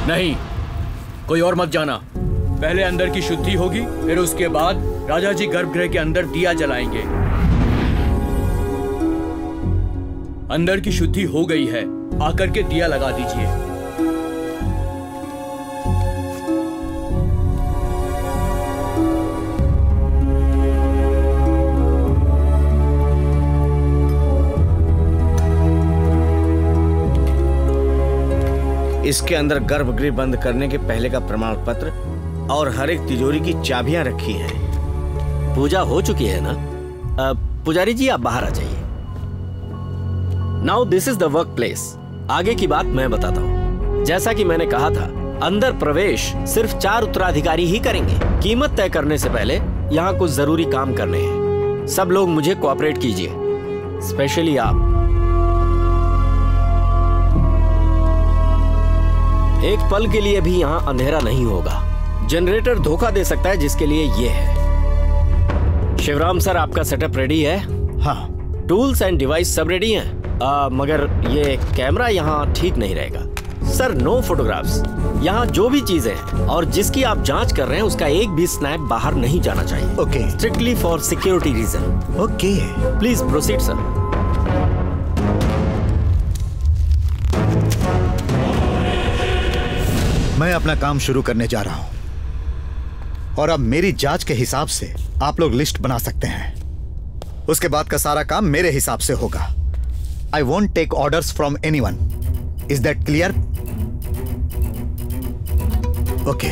नहीं, कोई और मत जाना। पहले अंदर की शुद्धि होगी, फिर उसके बाद राजा जी गर्भगृह के अंदर दिया जलाएंगे। अंदर की शुद्धि हो गई है, आकर के दिया लगा दीजिए। इसके अंदर गर्भगृह बंद करने के पहले का प्रमाण पत्र और हर एक तिजोरी की चाबियां रखी हैं। पूजा हो चुकी है ना? पुजारी जी आप बाहर आ जाइए। Now this is the work place. आगे की बात मैं बताता हूँ। जैसा कि मैंने कहा था, अंदर प्रवेश सिर्फ 4 उत्तराधिकारी ही करेंगे। कीमत तय करने से पहले यहाँ कुछ जरूरी काम करने हैं। सब लोग मुझे कोऑपरेट कीजिए, स्पेशली आप। एक पल के लिए भी यहाँ अंधेरा नहीं होगा। जनरेटर धोखा दे सकता है, जिसके लिए ये है। शिवराम सर, आपका सेटअप रेडी है? हाँ। टूल्स एंड डिवाइस सब रेडी हैं। मगर ये कैमरा यहाँ ठीक नहीं रहेगा। Sir, no photographs. यहाँ जो भी चीजें हैं और जिसकी आप जांच कर रहे हैं उसका एक भी स्नैप बाहर नहीं जाना चाहिए। Okay. Strictly for security reason. Okay. Please proceed sir. मैं अपना काम शुरू करने जा रहा हूं और अब मेरी जांच के हिसाब से आप लोग लिस्ट बना सकते हैं। उसके बाद का सारा काम मेरे हिसाब से होगा। I won't take orders from anyone. Is that clear? Okay.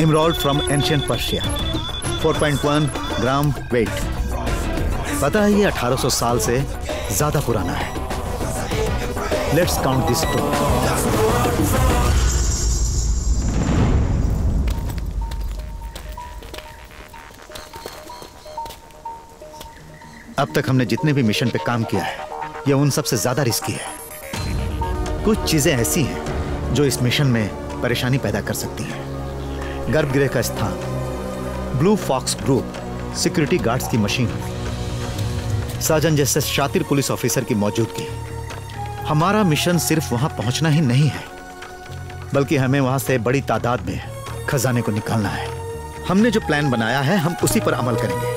emerald from ancient Persia, 4.1 gram weight. पता है ये 1800 साल से ज्यादा पुराना है। Let's count this stone. अब तक हमने जितने भी मिशन पे काम किया है, ये उन सबसे ज्यादा रिस्की है। कुछ चीजें ऐसी हैं जो इस मिशन में परेशानी पैदा कर सकती हैं। गर्भगृह का स्थान, Blue Fox group, security guards की मशीन, साजन जैसे शातिर पुलिस ऑफिसर की मौजूदगी। हमारा मिशन सिर्फ वहां पहुंचना ही नहीं है, बल्कि हमें वहां से बड़ी तादाद में खजाने को निकालना है। हमने जो प्लान बनाया है हम उसी पर अमल करेंगे,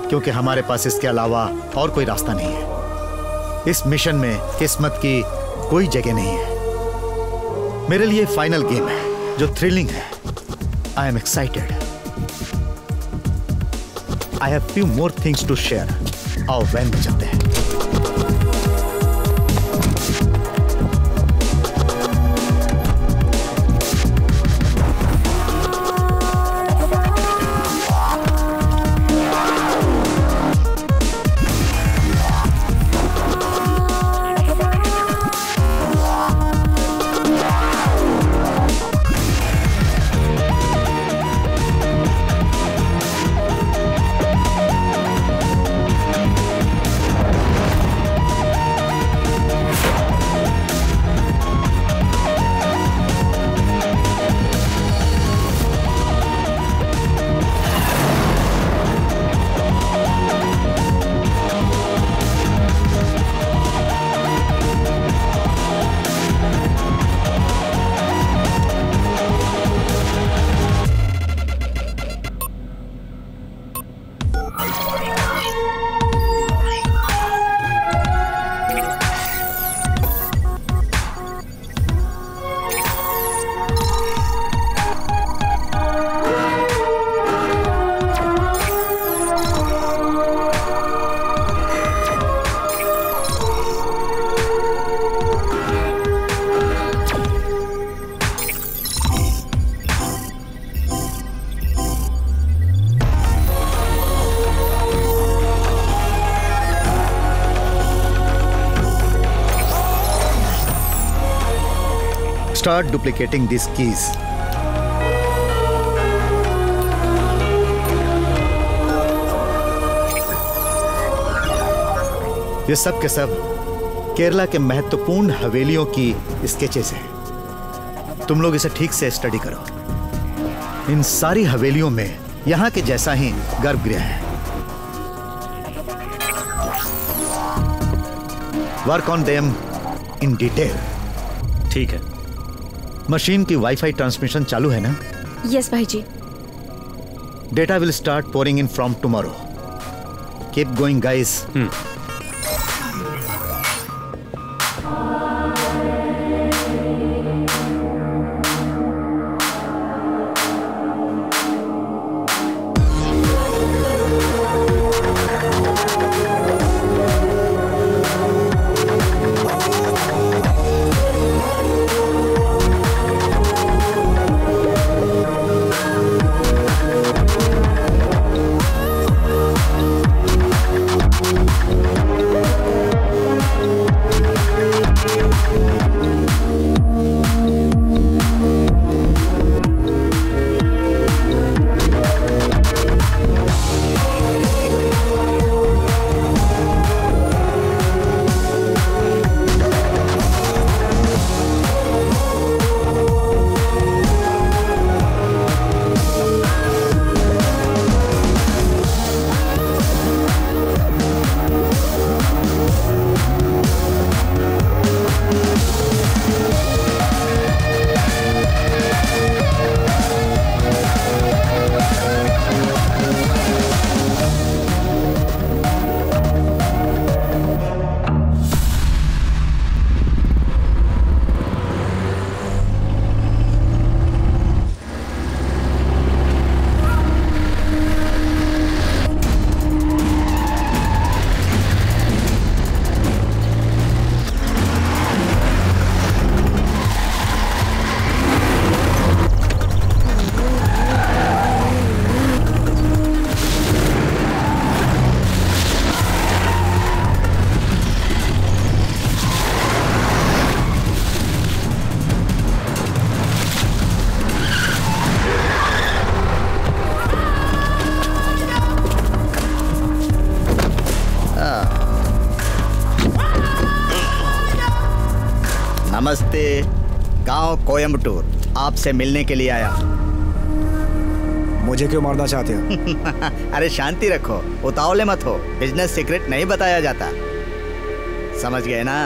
क्योंकि हमारे पास इसके अलावा और कोई रास्ता नहीं है। इस मिशन में किस्मत की कोई जगह नहीं है। मेरे लिए फाइनल गेम है जो थ्रिलिंग है। I am excited. I have few more things to share. आओ वैन में चलते हैं। Start duplicating these keys. ये सब के सब केरला के महत्वपूर्ण हवेलियों की स्केचेस हैं। तुम लोग इसे ठीक से स्टडी करो। इन सारी हवेलियों में यहां के जैसा ही गर्भगृह है। Work on them in detail. ठीक है। मशीन की वाईफाई ट्रांसमिशन चालू है ना? यस भाई जी। Data will start pouring in from tomorrow. Keep going guys. नमस्ते। गांव कोयम्बटूर, आपसे मिलने के लिए आया। मुझे क्यों मारना चाहते हो? अरे शांति रखो, उतावले मत हो। बिजनेस सीक्रेट नहीं बताया जाता, समझ गए ना?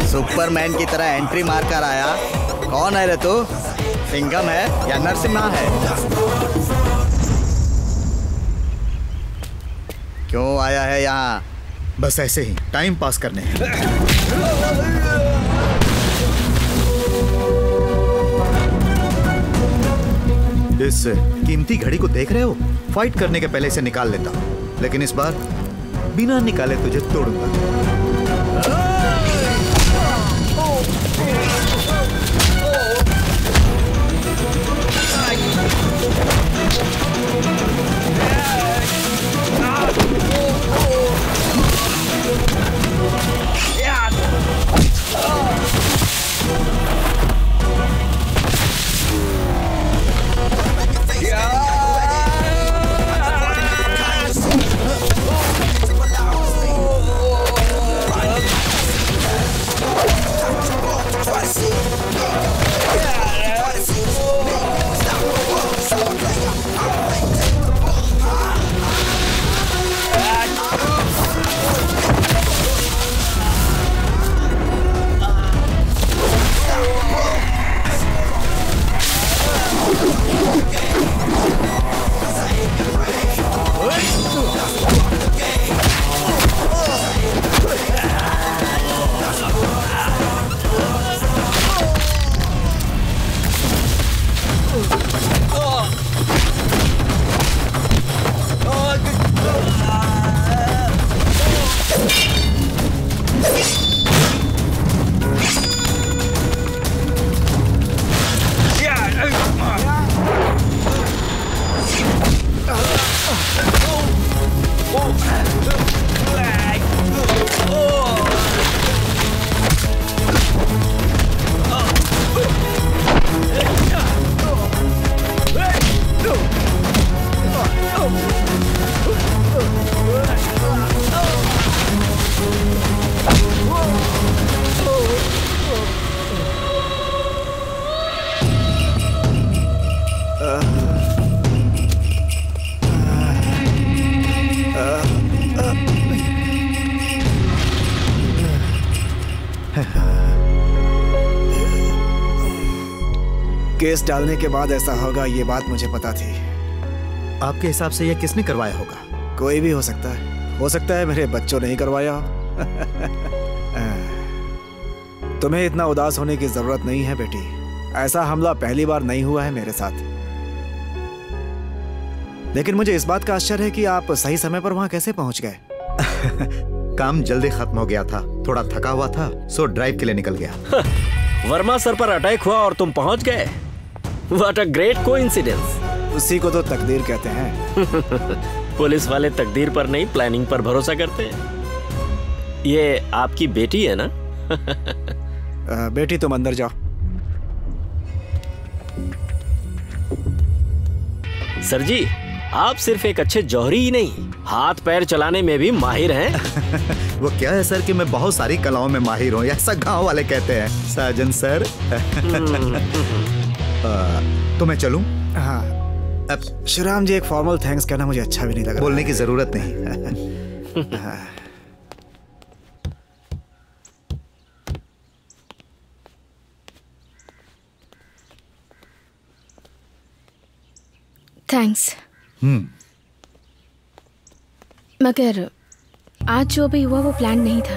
सुपरमैन की तरह एंट्री मार कर आया। कौन है रे तू? सिंघम है या नरसिम्हा है? क्यों आया है यहाँ? बस ऐसे ही टाइम पास करने। इस कीमती घड़ी को देख रहे हो? फाइट करने के पहले इसे निकाल लेता हूँ, लेकिन इस बार बिना निकाले तुझे तोड़ूंगा। केस डालने के बाद ऐसा होगा, ये बात मुझे पता थी। आपके हिसाब से यह किसने करवाया होगा? कोई भी हो सकता है। हो सकता है मेरे बच्चों ने ही करवाया हो। तुम्हें इतना उदास होने की जरूरत नहीं है बेटी। ऐसा हमला पहली बार नहीं हुआ है मेरे साथ। लेकिन मुझे इस बात का आश्चर्य है कि आप सही समय पर वहां कैसे पहुंच गए। काम जल्दी खत्म हो गया था, थोड़ा थका हुआ था, सो ड्राइव के लिए निकल गया। वर्मा सर पर अटैक हुआ और तुम पहुंच गए। What a great coincidence! उसी को तो तकदीर कहते हैं। पुलिस वाले तकदीर पर नहीं, प्लानिंग पर भरोसा करते हैं। ये आपकी बेटी है ना? बेटी तुम अंदर जाओ। सर जी, आप सिर्फ एक अच्छे जौहरी ही नहीं, हाथ पैर चलाने में भी माहिर हैं। वो क्या है सर कि मैं बहुत सारी कलाओं में माहिर हूँ, ऐसा गांव वाले कहते हैं। साजन सर। तो मैं चलूं? हाँ। अब श्रीराम जी, एक फॉर्मल थैंक्स कहना मुझे अच्छा भी नहीं लगा। बोलने की जरूरत नहीं। थैंक्स। मगर आज जो भी हुआ वो प्लान नहीं था।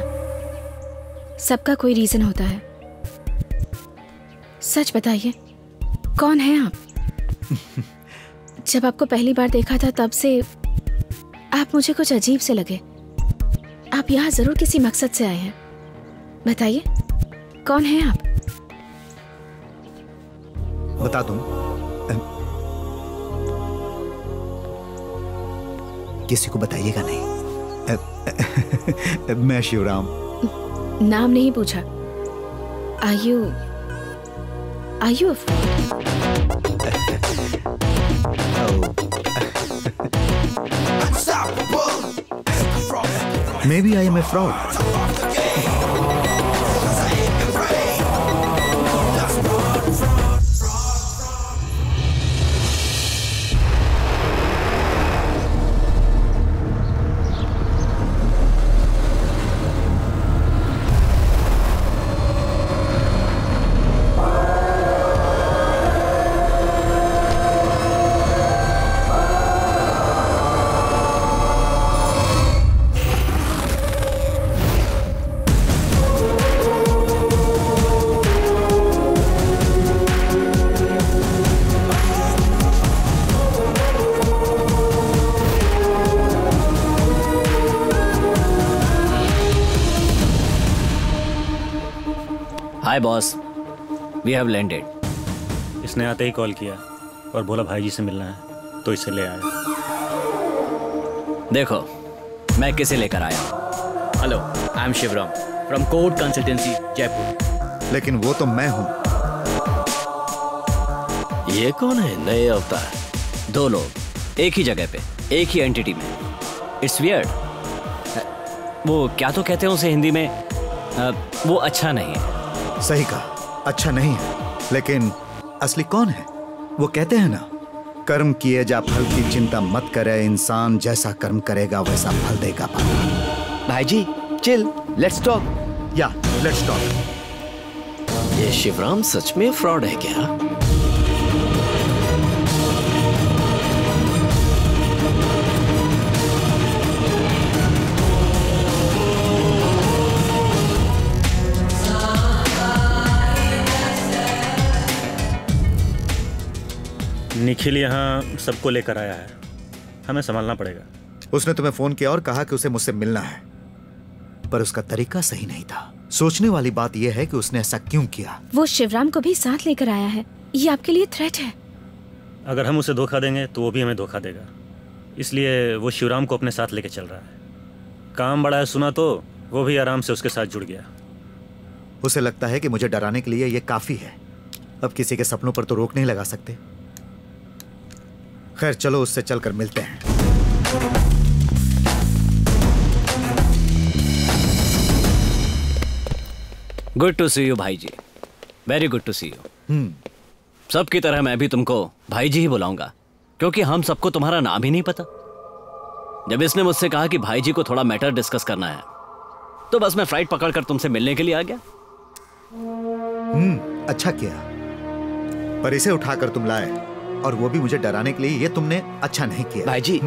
सबका कोई रीजन होता है। सच बताइए, कौन है आप? जब आपको पहली बार देखा था तब से आप मुझे कुछ अजीब से लगे। आप यहाँ जरूर किसी मकसद से आए हैं। बताइए, कौन है आप? बता दूं? किसी को बताइएगा नहीं। मैं शिवराम। नाम नहीं पूछा। Are you a fraud? Maybe I am a fraud. Hi boss, we have landed. इसने आते ही कॉल किया और बोला भाई जी से मिलना है, तो इसे ले आया। देखो, मैं किसे लेकर आया। Hello, I am Shivram from court consultancy Jaipur. लेकिन वो तो मैं हूं। ये कौन है नए अवतार? दो लोग एक ही जगह पे, एक ही एंटिटी में। It's weird. वो क्या तो कहते हैं उसे हिंदी में, वो अच्छा नहीं है। सही कहा, अच्छा नहीं है, लेकिन असली कौन है? वो कहते हैं ना, कर्म किए जा फल की चिंता मत करे, इंसान जैसा कर्म करेगा वैसा फल देगा। भाई जी चिल, लेट्स टॉक। या लेट्स टॉक। ये शिवराम सच में फ्रॉड है क्या? निखिल यहाँ सबको लेकर आया है, हमें संभालना पड़ेगा। उसने तुम्हें फोन किया और कहा कि उसे मुझसे मिलना है, पर उसका तरीका सही नहीं था। सोचने वाली बात यह है कि उसने ऐसा क्यों किया। वो शिवराम को भी साथ लेकर आया है। ये आपके लिए थ्रेट है। अगर हम उसे धोखा देंगे तो वो भी हमें धोखा देगा, इसलिए वो शिवराम को अपने साथ लेके चल रहा है। काम बड़ा है सुना तो वो भी आराम से उसके साथ जुड़ गया। उसे लगता है कि मुझे डराने के लिए ये काफी है। अब किसी के सपनों पर तो रोक नहीं लगा सकते। खैर चलो, उससे चलकर मिलते हैं। गुड टू सी यू भाई जी, very good to see you. सबकी तरह मैं भी तुमको भाई जी ही बुलाऊंगा, क्योंकि हम सबको तुम्हारा नाम ही नहीं पता। जब इसने मुझसे कहा कि भाई जी को थोड़ा मैटर डिस्कस करना है, तो बस मैं फ्लाइट पकड़कर तुमसे मिलने के लिए आ गया। अच्छा किया, पर इसे उठाकर तुम लाए, और वो भी मुझे डराने के लिए। ये तुमने अच्छा नहीं किया भाई जी।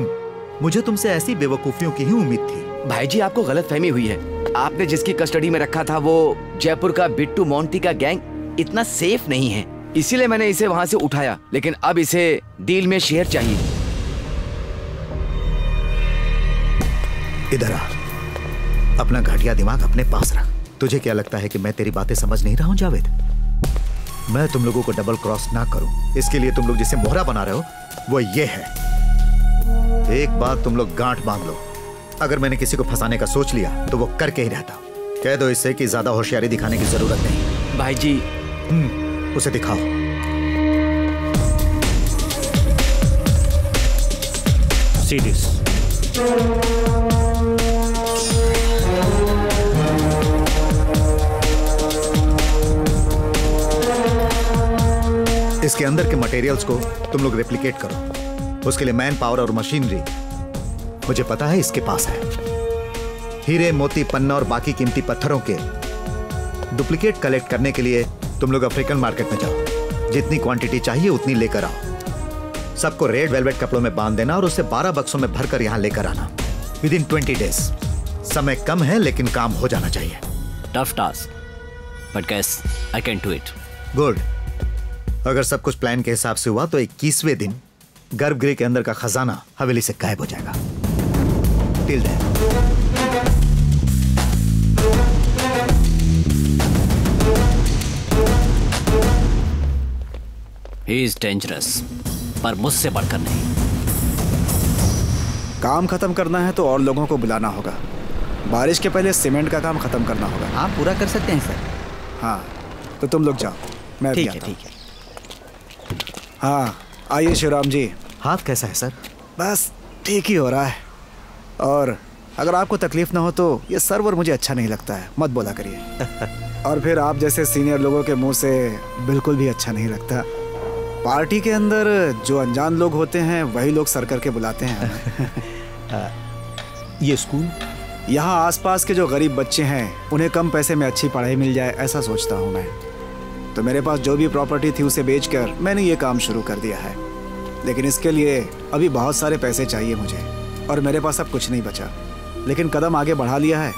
मुझे तुमसे ऐसी बेवकूफियों की ही उम्मीद थी। भाई जी, आपको गलतफहमी हुई है। आपने जिसकी कस्टडी में रखा था वो जयपुर का बिट्टू मोंटी का गैंग इतना सेफ नहीं है, इसीलिए मैंने इसे वहां से उठाया। लेकिन अब इसे डील में शेयर चाहिए। इधर आ, अपना घटिया दिमाग अपने पास रख। तुझे क्या लगता है कि मैं तेरी बातें समझ नहीं रहा हूं जावेद? मैं तुम लोगों को डबल क्रॉस ना करूं, इसके लिए तुम लोग जिसे मोहरा बना रहे हो वो ये है। एक बात तुम लोग गांठ बांध लो, अगर मैंने किसी को फंसाने का सोच लिया तो वो करके ही रहता। कह दो इससे कि ज्यादा होशियारी दिखाने की जरूरत नहीं। भाई जी उसे दिखाओ। See this. इसके अंदर के मटेरियल्स को तुम लोग रेप्लिकेट करो। उसके लिए मैन पावर और मशीनरी मुझे पता है इसके पास है। हीरे, मोती, पन्ना और बाकी कीमती पत्थरों के डुप्लीकेट कलेक्ट करने के लिए तुम लोग अफ्रीकन मार्केट में जाओ। जितनी क्वांटिटी चाहिए उतनी लेकर आओ। सबको रेड वेलवेट कपड़ों में बांध देना और उसे 12 बक्सों में भरकर यहाँ लेकर आना विदिन 20 डेज। समय कम है लेकिन काम हो जाना चाहिए। Tough task, but guys I can do it. Good. अगर सब कुछ प्लान के हिसाब से हुआ तो 21वें दिन गर्भगृह के अंदर का खजाना हवेली से गायब हो जाएगा। Till then He is dangerous, पर मुझसे बढ़कर नहीं। काम खत्म करना है तो और लोगों को बुलाना होगा। बारिश के पहले सीमेंट का काम खत्म करना होगा। हाँ, पूरा कर सकते हैं सर। हाँ, तो तुम लोग जाओ, मैं ठीक है, ठीक है। हाँ, आइए शिवराम जी। हाथ कैसा है सर? बस ठीक ही हो रहा है। और अगर आपको तकलीफ ना हो तो ये सर्वर मुझे अच्छा नहीं लगता है, मत बोला करिए। और फिर आप जैसे सीनियर लोगों के मुंह से बिल्कुल भी अच्छा नहीं लगता। पार्टी के अंदर जो अनजान लोग होते हैं वही लोग सर करके बुलाते हैं। ये स्कूल यहाँ आसपास के जो गरीब बच्चे हैं उन्हें कम पैसे में अच्छी पढ़ाई मिल जाए, ऐसा सोचता हूँ मैं। तो मेरे पास जो भी प्रॉपर्टी थी उसे बेचकर मैंने ये काम शुरू कर दिया है। लेकिन इसके लिए अभी बहुत सारे पैसे चाहिए मुझे और मेरे पास अब कुछ नहीं बचा। लेकिन कदम आगे बढ़ा लिया है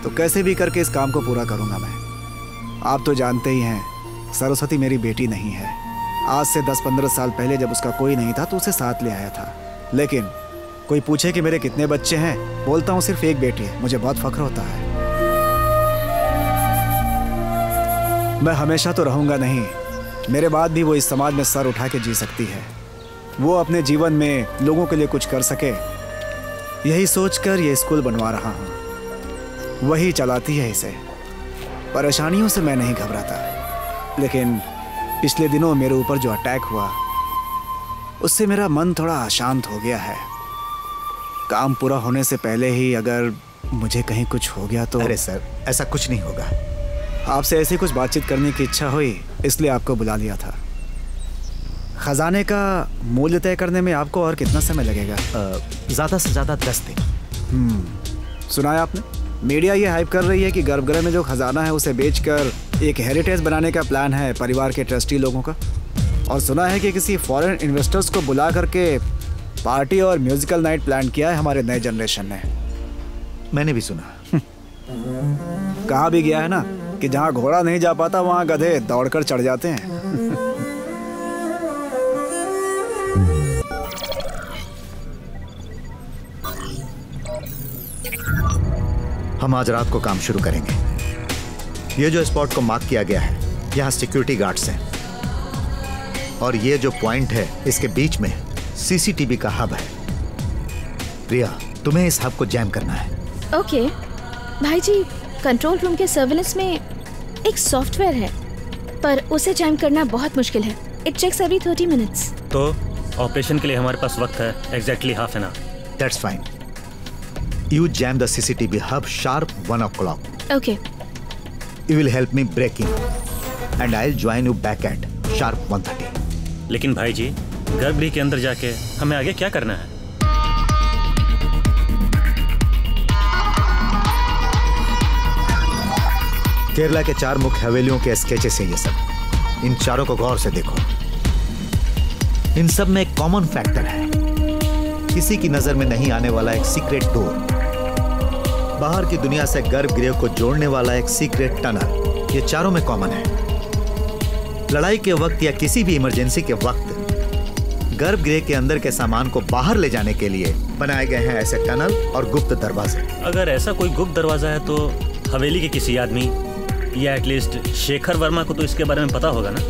तो कैसे भी करके इस काम को पूरा करूँगा मैं। आप तो जानते ही हैं, सरस्वती मेरी बेटी नहीं है। आज से 10-15 साल पहले जब उसका कोई नहीं था तो उसे साथ ले आया था। लेकिन कोई पूछे कि मेरे कितने बच्चे हैं, बोलता हूँ सिर्फ एक बेटी है। मुझे बहुत फख्र होता है। मैं हमेशा तो रहूँगा नहीं, मेरे बाद भी वो इस समाज में सर उठा के जी सकती है। वो अपने जीवन में लोगों के लिए कुछ कर सके, यही सोचकर ये स्कूल बनवा रहा हूँ। वही चलाती है इसे। परेशानियों से मैं नहीं घबराता, लेकिन पिछले दिनों मेरे ऊपर जो अटैक हुआ उससे मेरा मन थोड़ा अशांत हो गया है। काम पूरा होने से पहले ही अगर मुझे कहीं कुछ हो गया तो। अरे सर, ऐसा कुछ नहीं होगा। आपसे ऐसी कुछ बातचीत करने की इच्छा हुई, इसलिए आपको बुला लिया था। खजाने का मूल्य तय करने में आपको और कितना समय लगेगा? ज़्यादा से ज़्यादा 10 दिन। सुना है आपने? मीडिया ये हाइप कर रही है कि गर्भगृह में जो खजाना है उसे बेचकर एक हेरिटेज बनाने का प्लान है परिवार के ट्रस्टी लोगों का। और सुना है कि किसी फॉरेन इन्वेस्टर्स को बुला करके पार्टी और म्यूजिकल नाइट प्लान किया है हमारे नए जनरेशन ने। मैंने भी सुना। कहा भी गया है ना कि जहाँ घोड़ा नहीं जा पाता वहाँ गधे दौड़कर चढ़ जाते हैं। हम आज रात को काम शुरू करेंगे। ये जो स्पॉट को मार्क किया गया है, यहाँ सिक्योरिटी गार्ड्स हैं और ये जो पॉइंट है इसके बीच में सीसीटीवी का हब है। प्रिया, तुम्हें इस हब को जैम करना है। ओके भाई जी, कंट्रोल रूम के सर्विलेंस में एक सॉफ्टवेयर है पर उसे जैम करना बहुत मुश्किल है। It checks every 30 minutes. तो ऑपरेशन के लिए हमारे पास वक्त है, exactly half an hour. That's fine. You jam the CCTV hub sharp 1 o'clock. Okay. You will help me break in, and I'll join you back at sharp 1:30. लेकिन भाई जी, गर्भगृह के अंदर जाके हमें आगे क्या करना है? केरला के 4 मुख्य हवेलियों के स्केचेस हैं ये सब। इन चारों को गौर से देखो। इन सब में एक कॉमन फैक्टर है, किसी की नजर में नहीं आने वाला एक सीक्रेट डोर, बाहर की दुनिया से गर्भगृह को जोड़ने वाला एक सीक्रेट टनल। ये चारों में कॉमन है। लड़ाई के वक्त या किसी भी इमरजेंसी के वक्त गर्भगृह के अंदर के सामान को बाहर ले जाने के लिए बनाए गए हैं ऐसे टनल और गुप्त दरवाजे। अगर ऐसा कोई गुप्त दरवाजा है तो हवेली के किसी आदमी या एटलीस्ट शेखर वर्मा को तो इसके बारे में पता होगा ना?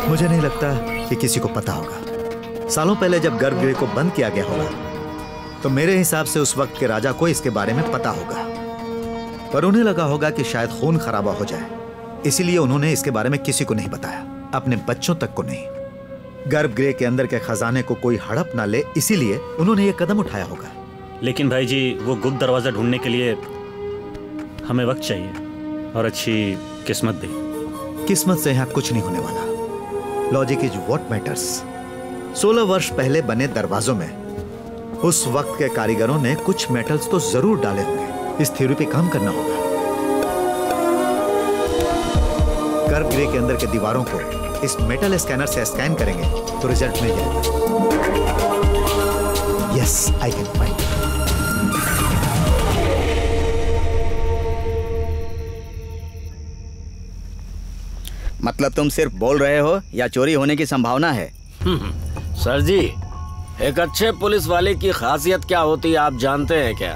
मुझे नहीं लगता कि किसी को पता होगा। सालों पहले जब गर्भगृह को बंद किया गया होगा तो मेरे हिसाब से उस वक्त के राजा को इसके बारे में पता होगा, पर उन्हें लगा होगा कि शायद खून खराबा हो जाए, इसीलिए उन्होंने इसके बारे में किसी को नहीं बताया, अपने बच्चों तक को नहीं। गर्भगृह के अंदर के खजाने को कोई हड़प ना ले, इसीलिए उन्होंने ये कदम उठाया होगा। लेकिन भाई जी, वो गुप्त दरवाजा ढूंढने के लिए हमें वक्त चाहिए और अच्छी किस्मत भी। किस्मत से यहाँ कुछ नहीं होने वाला। Logic is what matters. 16 वर्ष पहले बने दरवाजों में उस वक्त के कारीगरों ने कुछ मेटल्स तो जरूर डाले होंगे। इस थ्योरी पे काम करना होगा। गर्भगृह के अंदर के दीवारों को इस मेटल स्कैनर से स्कैन करेंगे तो रिजल्ट मिल जाएगा। Yes, I can find. मतलब तुम सिर्फ बोल रहे हो या चोरी होने की संभावना है? सर जी, एक अच्छे पुलिस वाले की खासियत क्या होती है आप जानते हैं क्या?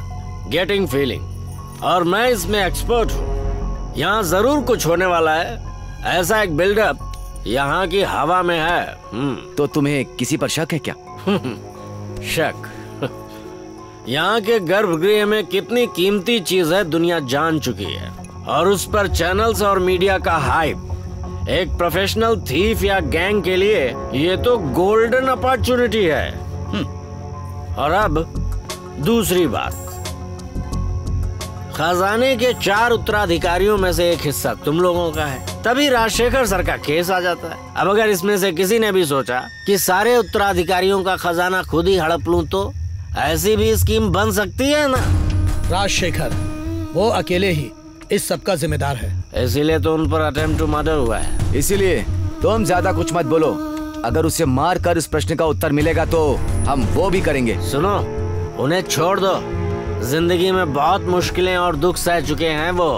Getting feeling. और मैं इसमें एक्सपर्ट हूँ। यहाँ जरूर कुछ होने वाला है। ऐसा एक बिल्डअप यहाँ की हवा में है। तो तुम्हें किसी पर शक है क्या? शक? यहाँ के गर्भगृह में कितनी कीमती चीज है दुनिया जान चुकी है, और उस पर चैनल्स और मीडिया का हाइप। एक प्रोफेशनल थीफ या गैंग के लिए ये तो गोल्डन अपॉर्चुनिटी है। और अब दूसरी बात, खजाने के 4 उत्तराधिकारियों में से एक हिस्सा तुम लोगों का है, तभी राजशेखर सर का केस आ जाता है। अब अगर इसमें से किसी ने भी सोचा कि सारे उत्तराधिकारियों का खजाना खुद ही हड़प लूं, तो ऐसी भी स्कीम बन सकती है ना? राजशेखर वो अकेले ही इस सब का जिम्मेदार है, इसीलिए तो उन पर अटेम्प्ट टू मर्डर हुआ है। इसीलिए तुम ज्यादा कुछ मत बोलो। अगर उसे मार कर इस प्रश्न का उत्तर मिलेगा तो हम वो भी करेंगे। सुनो, उन्हें छोड़ दो। जिंदगी में बहुत मुश्किलें और दुख सह चुके हैं वो।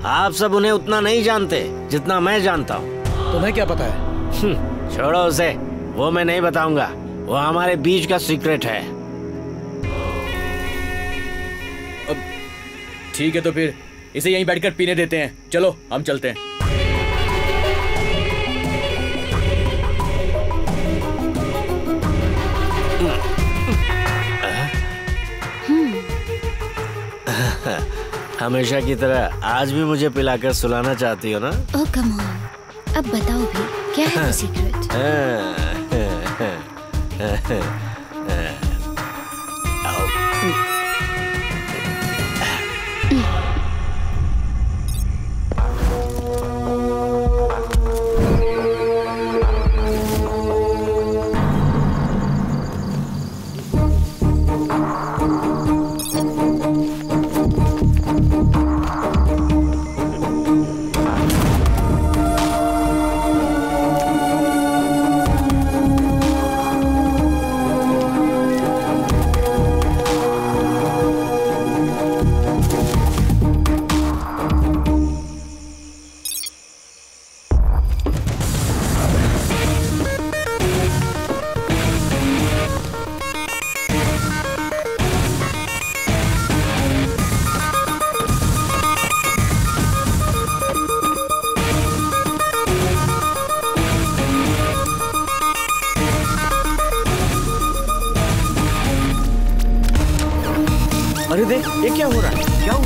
आप सब उन्हें उतना नहीं जानते जितना मैं जानता हूँ। तुम्हें क्या पता है? छोड़ो उसे, वो मैं नहीं बताऊंगा। वो हमारे बीच का सीक्रेट है। ठीक है, तो फिर इसे यहीं बैठकर पीने देते हैं। चलो हम चलते हैं। हमेशा की तरह आज भी मुझे पिलाकर सुलाना चाहती हो ना? ओह कम ऑन, अब बताओ भी क्या है वो सीक्रेट? अरे देख, ये क्या हो रहा है? क्या हो?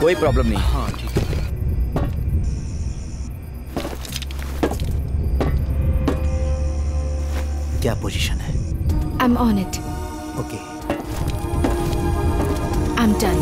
कोई प्रॉब्लम नहीं। हाँ ठीक है। क्या पोजीशन है? I'm on it. Okay. I'm done.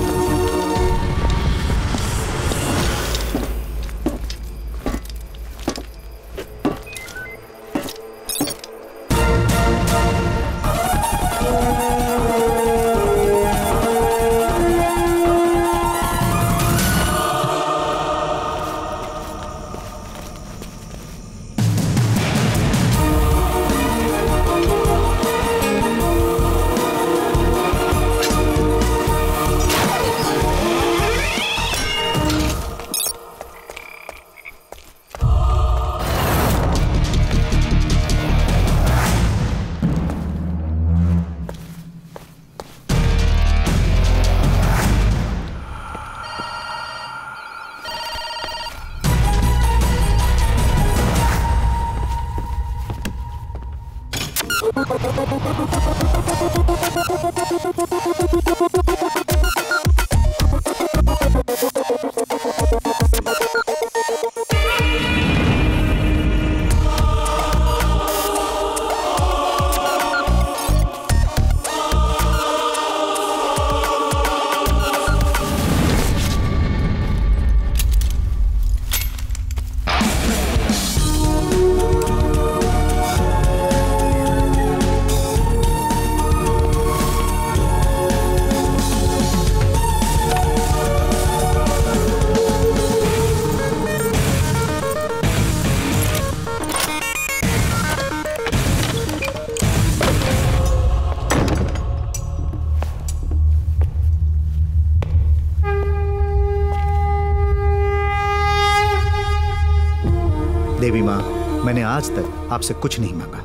देवी माँ, मैंने आज तक आपसे कुछ नहीं मांगा,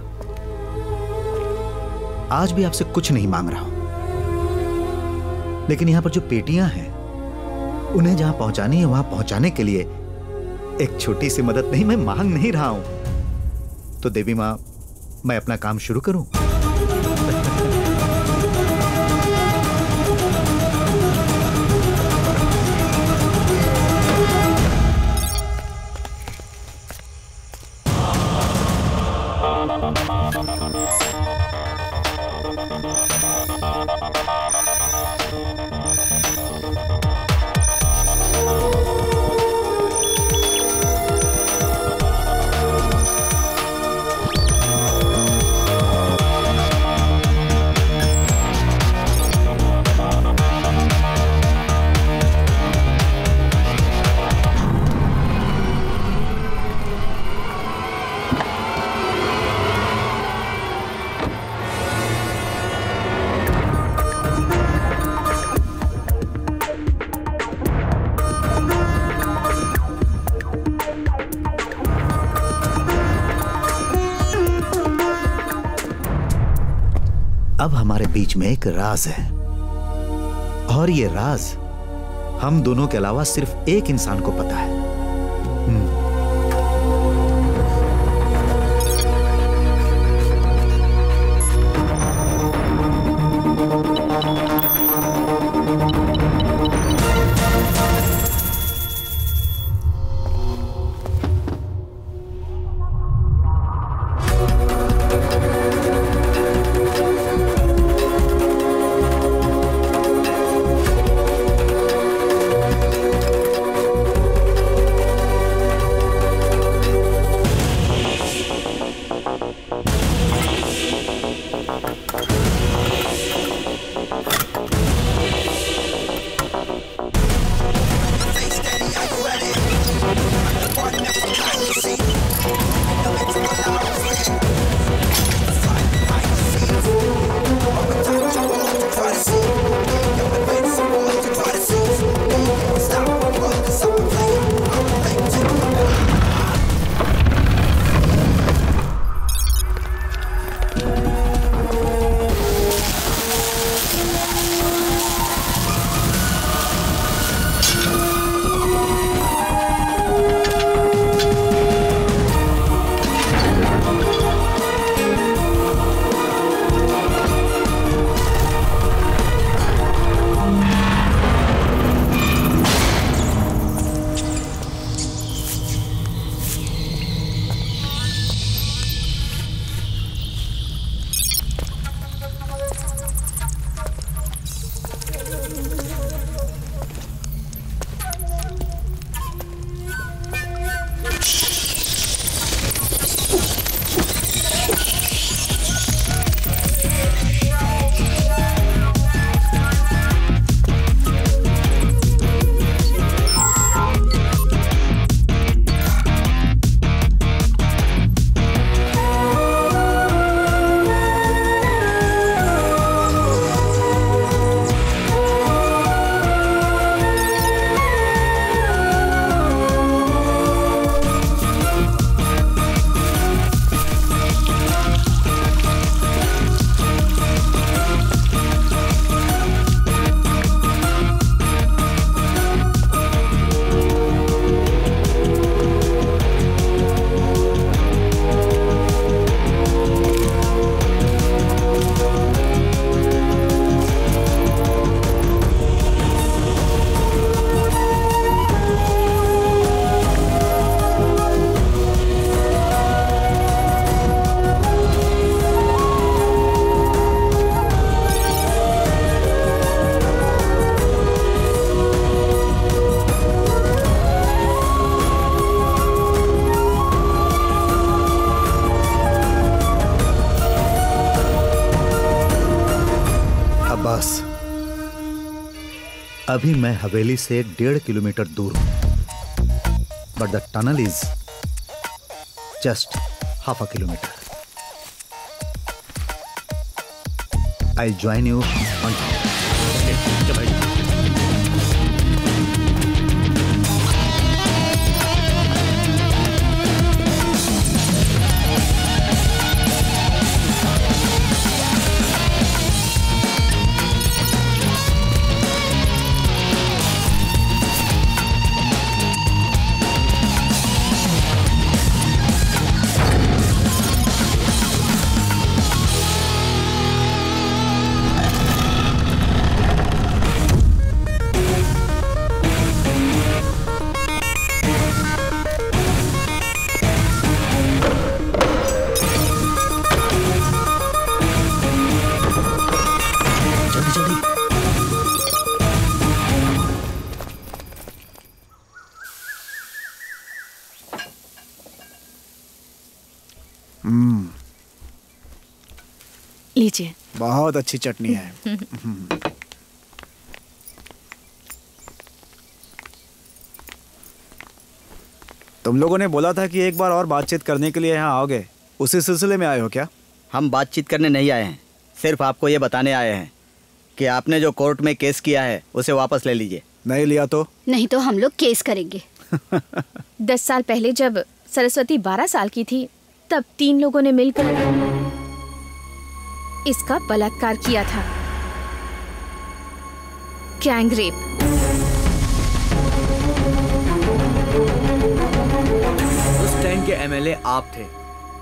आज भी आपसे कुछ नहीं मांग रहा हूं, लेकिन यहां पर जो पेटियां हैं उन्हें जहां पहुंचानी है वहां पहुंचाने के लिए एक छोटी सी मदद नहीं, मैं मांग नहीं रहा हूं। तो देवी माँ, मैं अपना काम शुरू करूं? अब हमारे बीच में एक राज है, और ये राज हम दोनों के अलावा सिर्फ एक इंसान को पता है। अभी मैं हवेली से 1.5 किलोमीटर दूर हूं, but the tunnel is just half a kilometre. I join you on लीजिए। बहुत अच्छी चटनी है। तुम लोगों ने बोला था कि एक बार और बातचीत करने के लिए यहाँ आओगे, उसी सिलसिले में आए हो क्या? हम बातचीत करने नहीं आए हैं, सिर्फ आपको ये बताने आए हैं कि आपने जो कोर्ट में केस किया है उसे वापस ले लीजिए। नहीं लिया तो? नहीं तो हम लोग केस करेंगे। 10 साल पहले जब सरस्वती 12 साल की थी तब 3 लोगों ने मिलकर इसका बलात्कार किया था। Gang rape. उस टाइम के एमएलए आप थे,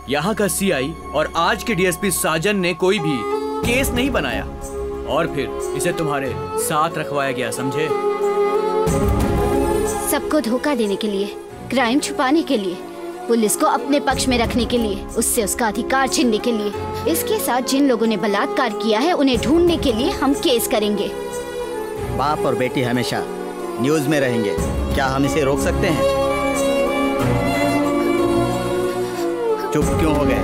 यहाँ का सीआई और आज के डीएसपी साजन ने कोई भी केस नहीं बनाया और फिर इसे तुम्हारे साथ रखवाया गया, समझे? सबको धोखा देने के लिए, क्राइम छुपाने के लिए, पुलिस को अपने पक्ष में रखने के लिए, उससे उसका अधिकार छीनने के लिए। इसके साथ जिन लोगों ने बलात्कार किया है उन्हें ढूंढने के लिए हम केस करेंगे। बाप और बेटी हमेशा न्यूज में रहेंगे, क्या हम इसे रोक सकते हैं? चुप क्यों हो गए?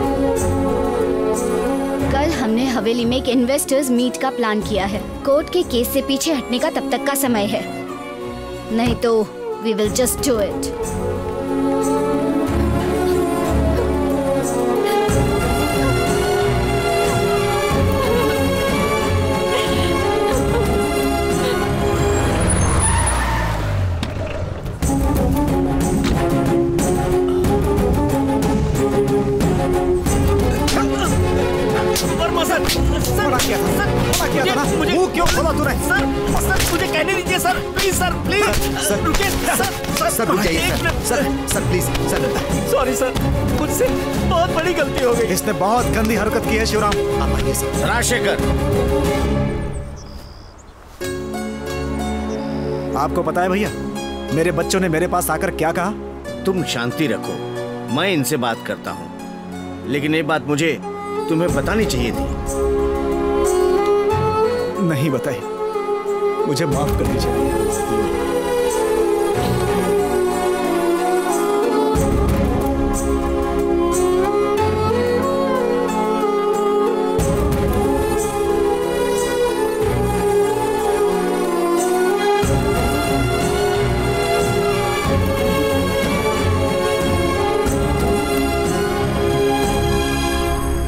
कल हमने हवेली में एक इन्वेस्टर्स मीट का प्लान किया है। कोर्ट के केस से पीछे हटने का तब तक का समय है, नहीं तो we will just do it. Sorry sir, मुझसे बहुत बड़ी गलती हो गई। इसने बहुत गंदी हरकत की है शिवराम। आप आइए सर। राजशेखर, आपको पता है भैया, मेरे बच्चों ने मेरे पास आकर क्या कहा? तुम शांति रखो, मैं इनसे बात करता हूँ, लेकिन एक बात मुझे तुम्हें बतानी चाहिए थी। नहीं बताई, मुझे माफ कर दीजिए।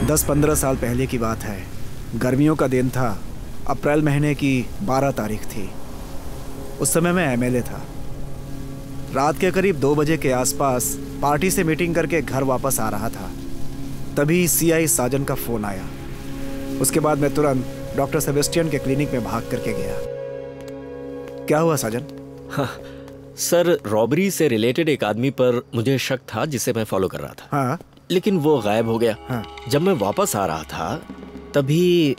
दस 15 साल पहले की बात है। गर्मियों का दिन था, अप्रैल महीने की 12 तारीख थी। उस समय मैं एमएलए था। रात के करीब 2 बजे के आसपास पार्टी से मीटिंग करके घर वापस आ रहा था, तभी सीआई साजन का फोन आया। उसके बाद मैं तुरंत डॉक्टर सेबेस्टियन के क्लिनिक में भाग करके गया। क्या हुआ साजन? हाँ, सर, रॉबरी से रिलेटेड एक आदमी पर मुझे शक था जिसे मैं फॉलो कर रहा था। हाँ? लेकिन वो गायब हो गया। हाँ। जब मैं वापस आ रहा था तभी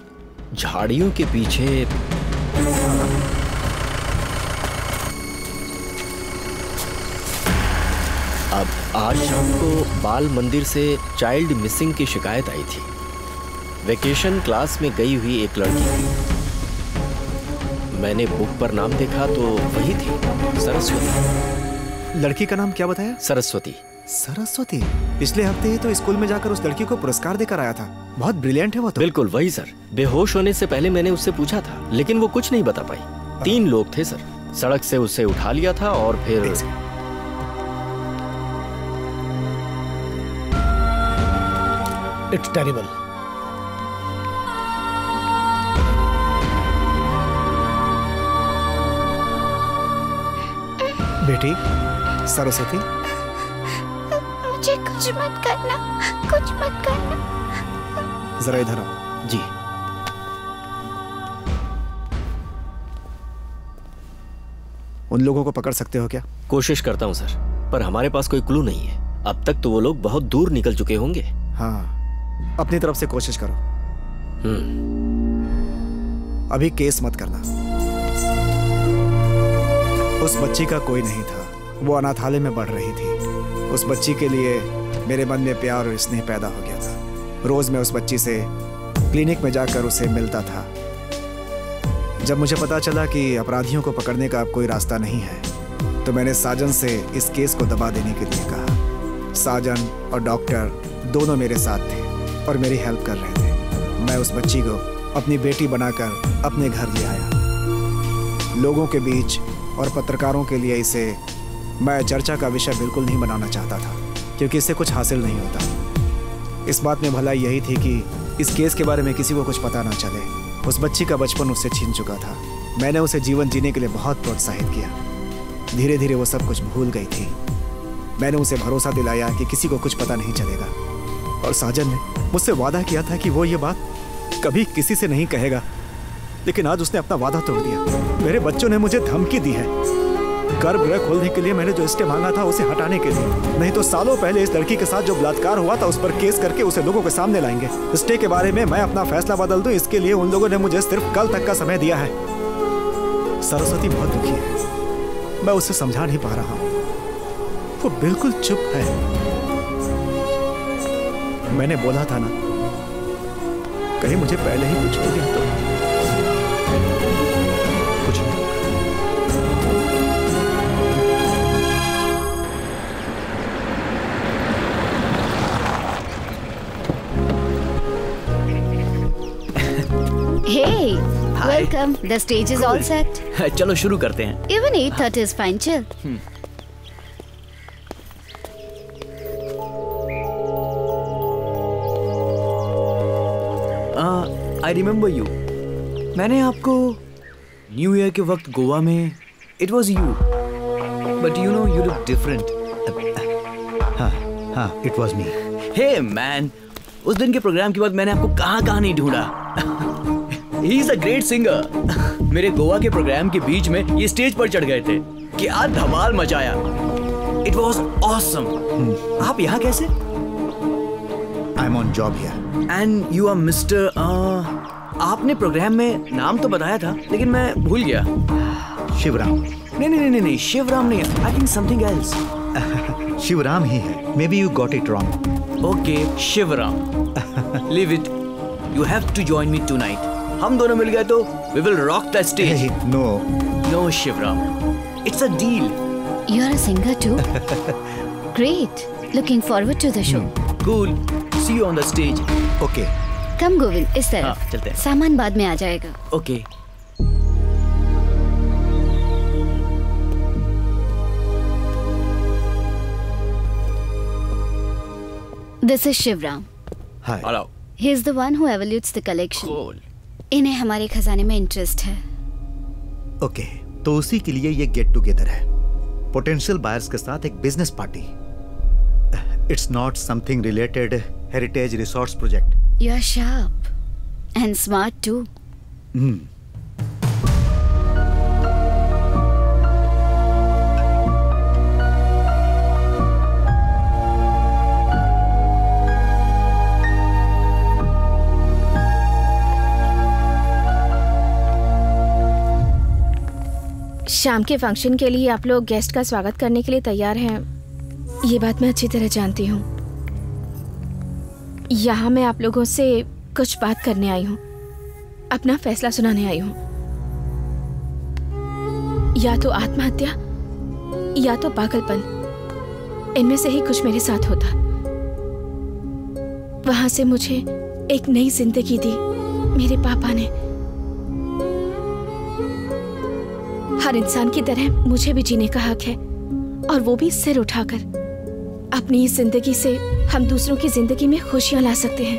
झाड़ियों के पीछे अब आज शाम को बाल मंदिर से चाइल्ड मिसिंग की शिकायत आई थी। वेकेशन क्लास में गई हुई एक लड़की थी। मैंने बुक पर नाम देखा तो वही थी, सरस्वती। लड़की का नाम क्या बताया? सरस्वती। सरस्वती? पिछले हफ्ते ही तो स्कूल में जाकर उस लड़की को पुरस्कार देकर आया था। बहुत ब्रिलियंट है वो तो। बिल्कुल वही सर। बेहोश होने से पहले मैंने उससे पूछा था, लेकिन वो कुछ नहीं बता पाई। 3 लोग थे सर, सड़क से उसे उठा लिया था और फिर इट्स टेरिबल। बेटी सरस्वती, मुझे कुछ मत करना, कुछ मत करना। जरा इधर आओ। जी। उन लोगों को पकड़ सकते हो क्या? कोशिश करता हूँ सर, पर हमारे पास कोई क्लू नहीं है। अब तक तो वो लोग बहुत दूर निकल चुके होंगे। हाँ, अपनी तरफ से कोशिश करो। अभी केस मत करना। उस बच्ची का कोई नहीं था, वो अनाथालय में बढ़ रही थी। उस बच्ची के लिए मेरे मन में प्यार और स्नेह पैदा हो गया था। रोज मैं उस बच्ची से क्लिनिक में जाकर उसे मिलता था। जब मुझे पता चला कि अपराधियों को पकड़ने का अब कोई रास्ता नहीं है, तो मैंने साजन से इस केस को दबा देने के लिए कहा। साजन और डॉक्टर दोनों मेरे साथ थे और मेरी हेल्प कर रहे थे। मैं उस बच्ची को अपनी बेटी बनाकर अपने घर ले आया। लोगों के बीच और पत्रकारों के लिए इसे मैं चर्चा का विषय बिल्कुल नहीं बनाना चाहता था, क्योंकि इससे कुछ हासिल नहीं होता। इस बात में भलाई यही थी कि इस केस के बारे में किसी को कुछ पता ना चले। उस बच्ची का बचपन उससे छीन चुका था। मैंने उसे जीवन जीने के लिए बहुत प्रोत्साहित किया। धीरे धीरे वो सब कुछ भूल गई थी। मैंने उसे भरोसा दिलाया कि किसी को कुछ पता नहीं चलेगा, और साजन ने मुझसे वादा किया था कि वो ये बात कभी किसी से नहीं कहेगा। लेकिन आज उसने अपना वादा तोड़ दिया। मेरे बच्चों ने मुझे धमकी दी है। गर्भगृह खोलने के लिए मैंने जो स्टे मांगा था उसे हटाने के लिए, नहीं तो सालों पहले इस लड़की के साथ जो बलात्कार हुआ था उस पर केस करके उसे लोगों के सामने लाएंगे। स्टे के बारे में मैं अपना फैसला बदल दूं, इसके लिए उन लोगों ने मुझे सिर्फ कल तक का समय दिया है। सरस्वती बहुत दुखी है। मैं उसे समझा नहीं पा रहा हूं। वो बिल्कुल चुप है। मैंने बोला था ना, कहीं मुझे पहले ही कुछ हो गया तो कुछ नहीं। Hey, welcome. The stage is all set. चलो शुरू करते हैं। Even 8:30 is fine. Chill. I remember you. मैंने आपको न्यू ईयर के वक्त गोवा में It was you. But you know you look different. हाँ, it was me. Hey man, उस दिन के प्रोग्राम के बाद मैंने आपको कहाँ नहीं ढूंढा। He is a great singer. मेरे गोवा के प्रोग्राम के बीच में ये स्टेज पर चढ़ गए थे। क्या धमाल मचाया। It was awesome. आप यहाँ कैसे? I'm on job here. And you are Mr. आपने प्रोग्राम में नाम तो बताया था, लेकिन मैं भूल गया। शिवराम। नहीं, शिवराम नहीं। I think something else. Shivram ही है। Maybe you got it wrong. Okay, Shivram. Leave it. You have to join me tonight. हम दोनों मिल गए तो we will rock the stage. Hey, no, Shivram. It's a deal. You are a singer too? Great. Looking forward to the show. Cool. See you on the stage. Okay. Come Govind, इस तरफ। हाँ, चलते हैं। सामान बाद में आ जाएगा। Okay. This is Shivram. Hi. Hello. He is the one who evaluates the collection. Cool. इन्हें हमारे खजाने में इंटरेस्ट है। ओके, तो उसी के लिए ये गेट टुगेदर है। पोटेंशियल बायर्स के साथ एक business party. It's not something related heritage resorts project. You are sharp and smart too. शाम के फंक्शन के लिए आप लोग गेस्ट का स्वागत करने के लिए तैयार हैं, ये बात मैं अच्छी तरह जानती हूँ। यहाँ मैं आप लोगों से कुछ बात करने आई हूँ, अपना फैसला सुनाने आई हूँ। या तो आत्महत्या या तो पागलपन, इनमें से ही कुछ मेरे साथ होता। वहां से मुझे एक नई जिंदगी दी मेरे पापा ने। हर इंसान की तरह मुझे भी जीने का हक है, और वो भी सिर उठाकर। अपनी इस जिंदगी से हम दूसरों की जिंदगी में खुशियां ला सकते हैं,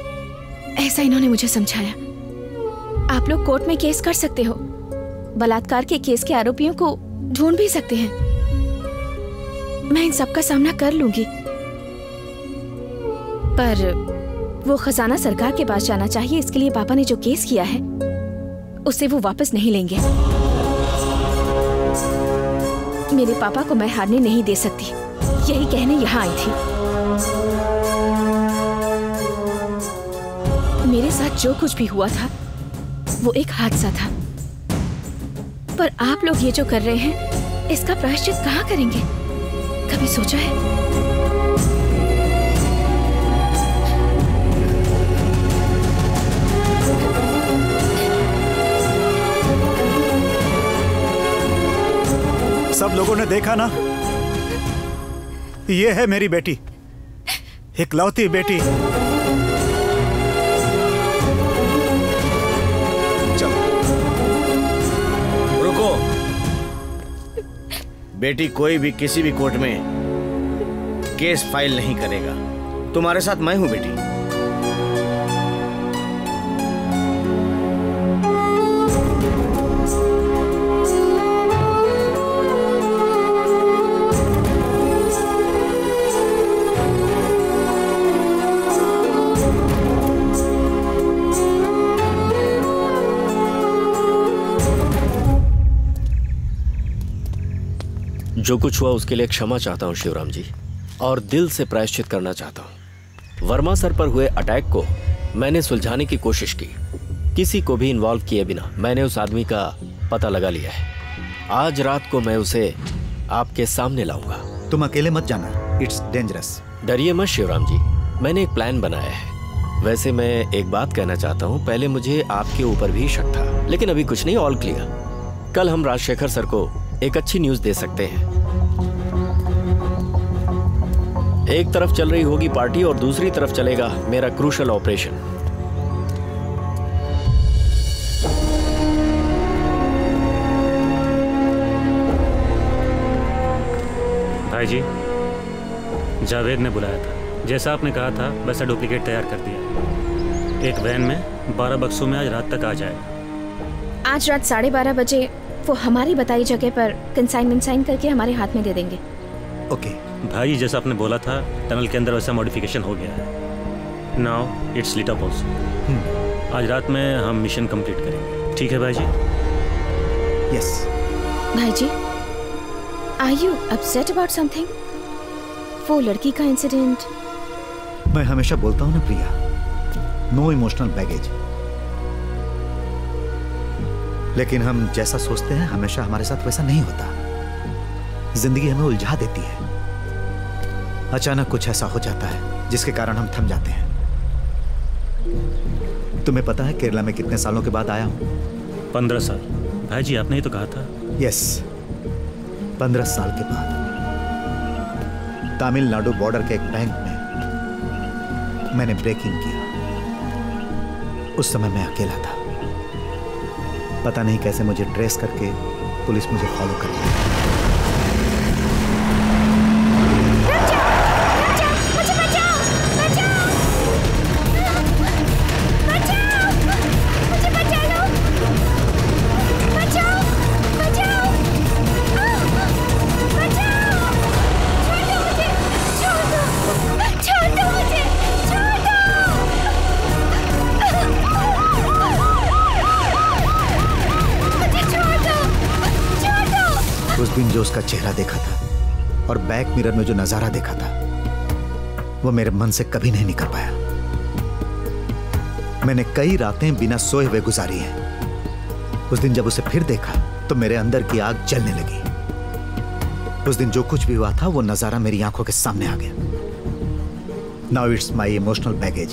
ऐसा इन्होंने मुझे समझाया। आप लोग कोर्ट में केस कर सकते हो, बलात्कार के केस के आरोपियों को ढूंढ भी सकते हैं। मैं इन सब का सामना कर लूंगी, पर वो खजाना सरकार के पास जाना चाहिए। इसके लिए पापा ने जो केस किया है उसे वो वापस नहीं लेंगे। मेरे पापा को मैं हारने नहीं दे सकती, यही कहने यहाँ आई थी। मेरे साथ जो कुछ भी हुआ था वो एक हादसा था, पर आप लोग ये जो कर रहे हैं इसका प्रायश्चित कहाँ करेंगे? कभी सोचा है? सब लोगों ने देखा ना, ये है मेरी बेटी। इकलौती बेटी। रुको। बेटी कोई भी किसी भी कोर्ट में केस फाइल नहीं करेगा। तुम्हारे साथ मैं हूं बेटी। जो कुछ हुआ उसके लिए क्षमा चाहता हूं शिवराम जी, और दिल से प्रायश्चित करना चाहता हूं। वर्मा सर पर हुए अटैक को मैंने सुलझाने की कोशिश की, किसी को भी इन्वॉल्व किए बिना मैंने उस आदमी का पता लगा लिया है। आज रात को मैं उसे आपके सामने लाऊंगा। तुम अकेले मत जाना, इट्स डेंजरस। डरिए मत शिवराम जी, मैंने एक प्लान बनाया है। वैसे मैं एक बात कहना चाहता हूँ, पहले मुझे आपके ऊपर भी शक था, लेकिन अभी कुछ नहीं, ऑल क्लियर। कल हम राजशेखर सर को एक अच्छी न्यूज दे सकते हैं। एक तरफ चल रही होगी पार्टी और दूसरी तरफ चलेगा मेरा क्रूशल ऑपरेशन। भाई जी, जावेद ने बुलाया था, जैसा आपने कहा था वैसा डुप्लीकेट तैयार कर दिया। एक वैन में 12 बक्सों में आज रात तक आ जाएगा। आज रात 12:30 बजे वो हमारी बताई जगह पर कंसाइनमेंट साइन करके हमारे हाथ में दे देंगे। ओके भाई, जैसा आपने बोला था टनल के अंदर वैसा मॉडिफिकेशन हो गया है। Now it's lit up also. आज रात में हम मिशन कंप्लीट करेंगे, ठीक है भाई जी? यस। भाई जी, are you upset about something? वो लड़की का इंसिडेंट। मैं हमेशा बोलता हूँ ना प्रिया, नो इमोशनल बैगेज। लेकिन हम जैसा सोचते हैं हमेशा हमारे साथ वैसा नहीं होता। जिंदगी हमें उलझा देती है। अचानक कुछ ऐसा हो जाता है जिसके कारण हम थम जाते हैं। तुम्हें पता है केरला में कितने सालों के बाद आया हूं? 15 साल। भाई जी, आपने ही तो कहा था। यस, 15 साल के बाद तमिलनाडु बॉर्डर के एक बैंक में मैंने ब्रेकिंग किया। उस समय मैं अकेला था। पता नहीं कैसे मुझे ट्रेस करके पुलिस मुझे फॉलो कर लिया। उस दिन जो उसका चेहरा देखा था और बैक मिरर में जो नजारा देखा था वो मेरे मन से कभी नहीं निकल पाया। मैंने कई रातें बिना सोए हुए गुजारी हैं। उस दिन जब उसे फिर देखा तो मेरे अंदर की आग जलने लगी। उस दिन जो कुछ भी हुआ था वो नजारा मेरी आंखों के सामने आ गया। Now it's my emotional baggage.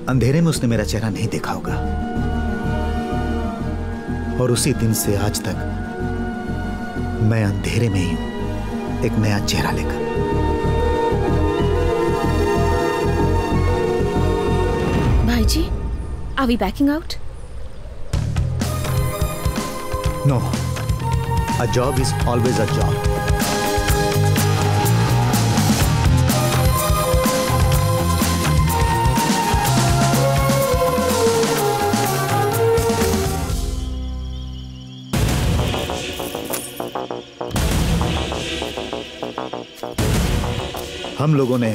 अंधेरे में उसने मेरा चेहरा नहीं देखा होगा और उसी दिन से आज तक मैं अंधेरे में ही हूं, एक नया चेहरा लेकर। भाई जी, are we backing out? No, a job is always a job. हम लोगों ने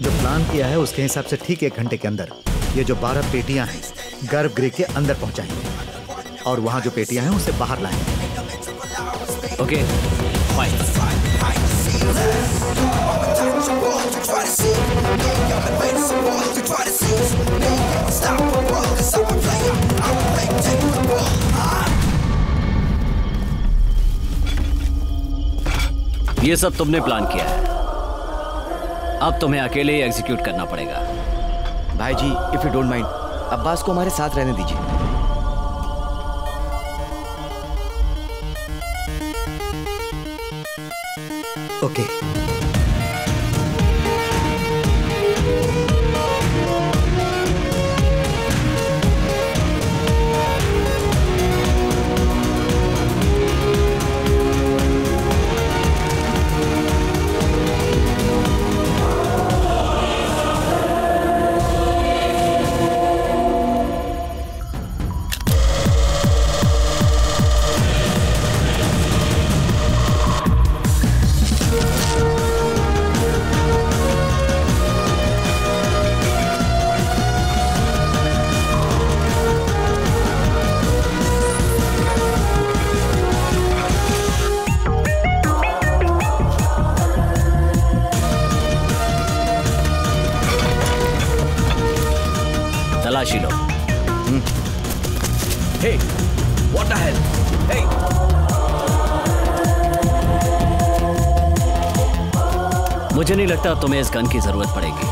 जो प्लान किया है उसके हिसाब से ठीक 1 घंटे के अंदर ये जो 12 पेटियां हैं गर्भगृह के अंदर पहुंचाएंगे और वहां जो पेटियां हैं उसे बाहर लाएंगे। Okay, fine. ये सब तुमने प्लान किया है, अब तुम्हें अकेले ही एग्जीक्यूट करना पड़ेगा। भाई जी, if you don't mind, Abbas को हमारे साथ रहने दीजिए। ओके। मुझे नहीं लगता तुम्हें इस गन की जरूरत पड़ेगी।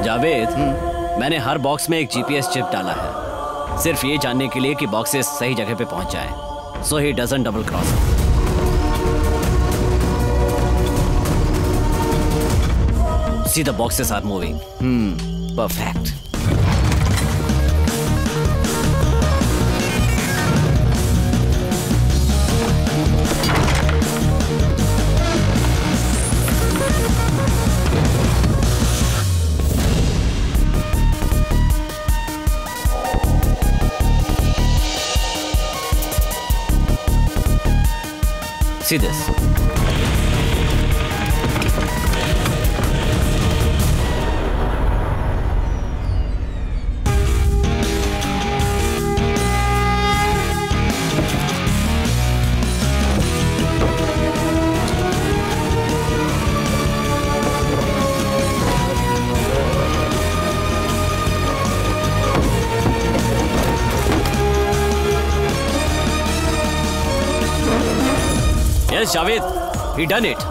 जावेद, मैंने हर बॉक्स में एक जीपीएस चिप डाला है, सिर्फ ये जानने के लिए कि बॉक्सेस सही जगह पे पहुंच जाए, so he doesn't double cross. See the boxes are moving. Perfect. See this. Javed, he done it.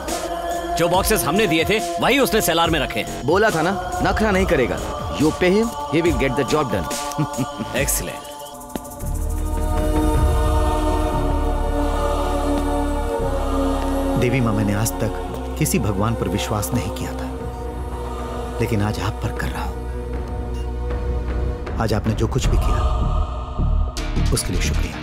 जो बॉक्सेस हमने दिए थे वही उसने सेलार में रखे। बोला था ना, नखरा नहीं करेगा। You pay him, he will get the job done. Excellent. देवी माँ, मैंने आज तक किसी भगवान पर विश्वास नहीं किया था, लेकिन आज आप पर कर रहा हूं। आज आपने जो कुछ भी किया उसके लिए शुक्रिया।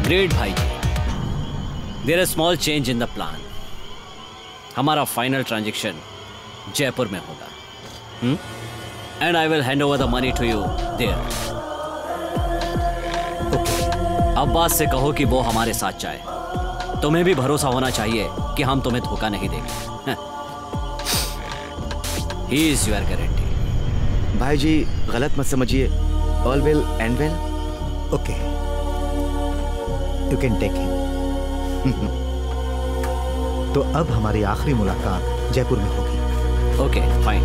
ग्रेट भाई जी, there is small change in the plan. हमारा फाइनल ट्रांजैक्शन जयपुर में होगा, and I will hand over the money to you there. Abbas से कहो कि वो हमारे साथ जाए। तुम्हें भी भरोसा होना चाहिए कि हम तुम्हें धोखा नहीं देंगे। He is your guarantee. भाई जी गलत मत समझिए, all will end well. Okay, you can take him. तो अब हमारी आखिरी मुलाकात जयपुर में होगी। Okay, fine.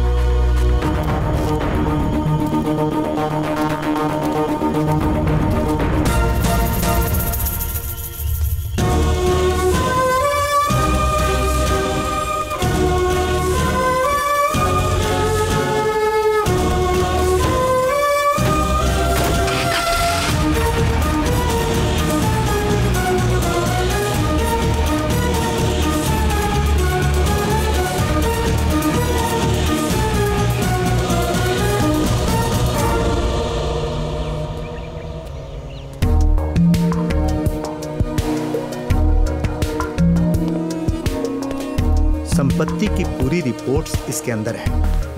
संपत्ति की पूरी रिपोर्ट्स इसके अंदर है,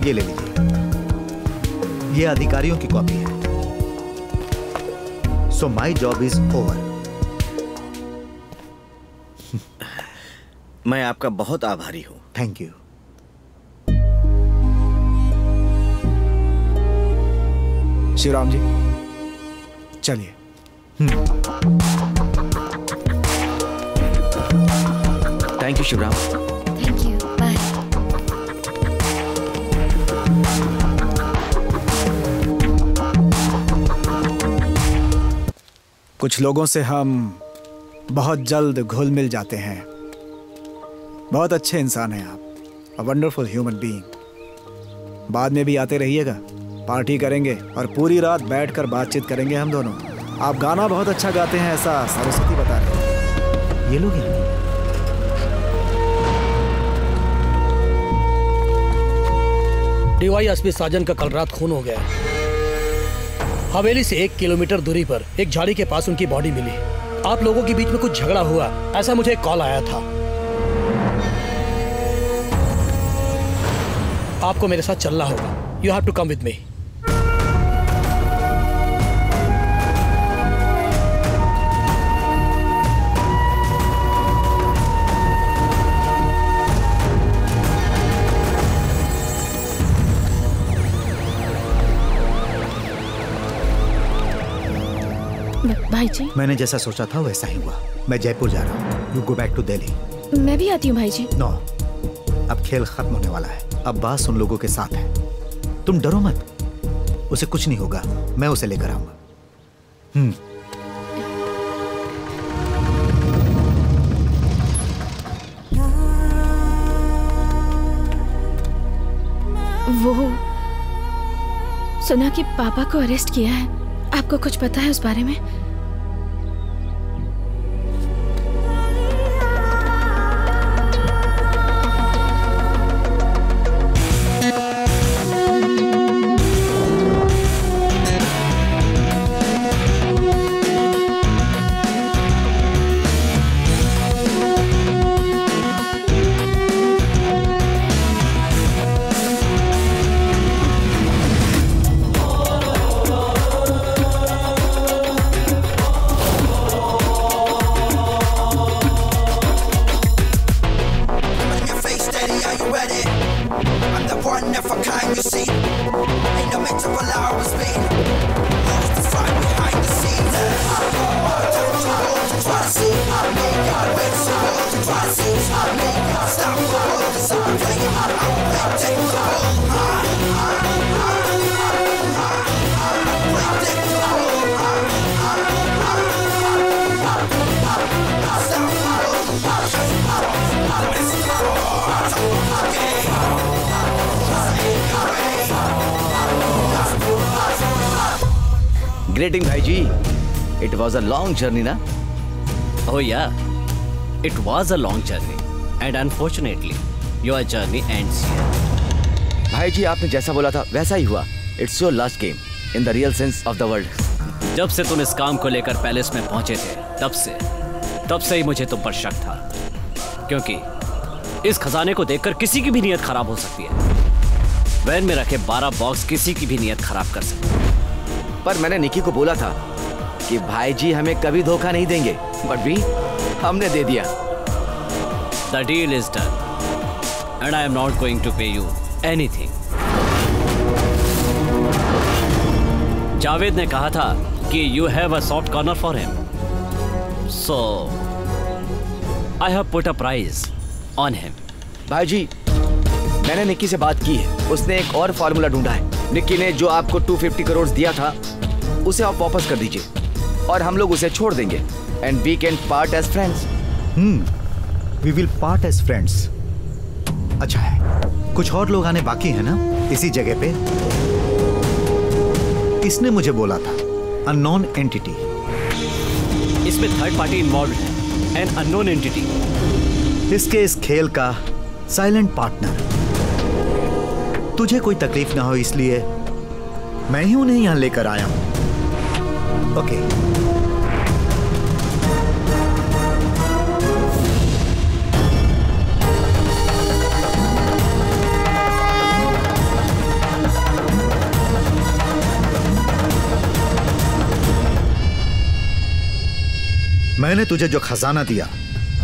ये ले लीजिए। ये अधिकारियों की कॉपी है। सो माई जॉब इज ओवर। मैं आपका बहुत आभारी हूं। Thank you. शिवराम जी चलिए। Thank you Shivram. कुछ लोगों से हम बहुत जल्द घुल मिल जाते हैं। बहुत अच्छे इंसान हैं आप, अ वंडरफुल ह्यूमन बीइंग। बाद में भी आते रहिएगा, पार्टी करेंगे और पूरी रात बैठकर बातचीत करेंगे हम दोनों। आप गाना बहुत अच्छा गाते हैं, ऐसा सरस्वती बता रहे हैं। ये लोग हैं। डीवाईएसपी साजन का कल रात खून हो गया। हवेली से 1 किलोमीटर दूरी पर एक झाड़ी के पास उनकी बॉडी मिली। आप लोगों के बीच में कुछ झगड़ा हुआ, ऐसा मुझे एक कॉल आया था। आपको मेरे साथ चलना होगा। You have to come with me. भाई जी, मैंने जैसा सोचा था वैसा ही हुआ। मैं जयपुर जा रहा हूँ। You go back to Delhi. मैं भी आती हूँ भाई जी। नो, अब खेल खत्म होने वाला है। अब बात उन लोगों के साथ है। तुम डरो मत, उसे कुछ नहीं होगा। मैं उसे लेकर आऊंगा। वो सुना कि पापा को अरेस्ट किया है। आपको कुछ पता है उस बारे में? Greeting भाई जी। It was a long journey ना? Oh yeah, it was a long journey and unfortunately your journey ends here. भाई जी, आपने जैसा बोला था वैसा ही हुआ। It's your last game in the real sense of the word. जब से तुम इस काम को लेकर पैलेस में पहुंचे थे तब से ही मुझे तुम पर शक था, क्योंकि इस खजाने को देखकर किसी की भी नीयत खराब हो सकती है। वैन में रखे 12 बॉक्स किसी की भी नीयत खराब कर सकते हैं। पर मैंने निकी को बोला था कि भाई जी हमें कभी धोखा नहीं देंगे, बट भी हमने दे दिया। The deal is done and I am not going to pay you anything. Javed ने कहा था कि you have a soft corner for him, so I have put a price on him. भाई जी, मैंने निक्की से बात की है। उसने एक और फार्मूला ढूंढा है। निक्की ने जो आपको 250 करोड़ दिया था उसे आप वापस कर दीजिए और हम लोग उसे छोड़ देंगे and we can part as friends. We will part as friends. अच्छा है, कुछ और लोग आने बाकी है ना इसी जगह पे? इसने मुझे बोला था अननोन एंटिटी। इसमें थर्ड पार्टी इन्वॉल्व है, एन अननोन एंटिटी। इसके इस खेल का साइलेंट पार्टनर। तुझे कोई तकलीफ ना हो इसलिए मैं ही उन्हें यहां लेकर आया हूं। ओके। मैंने तुझे जो खजाना दिया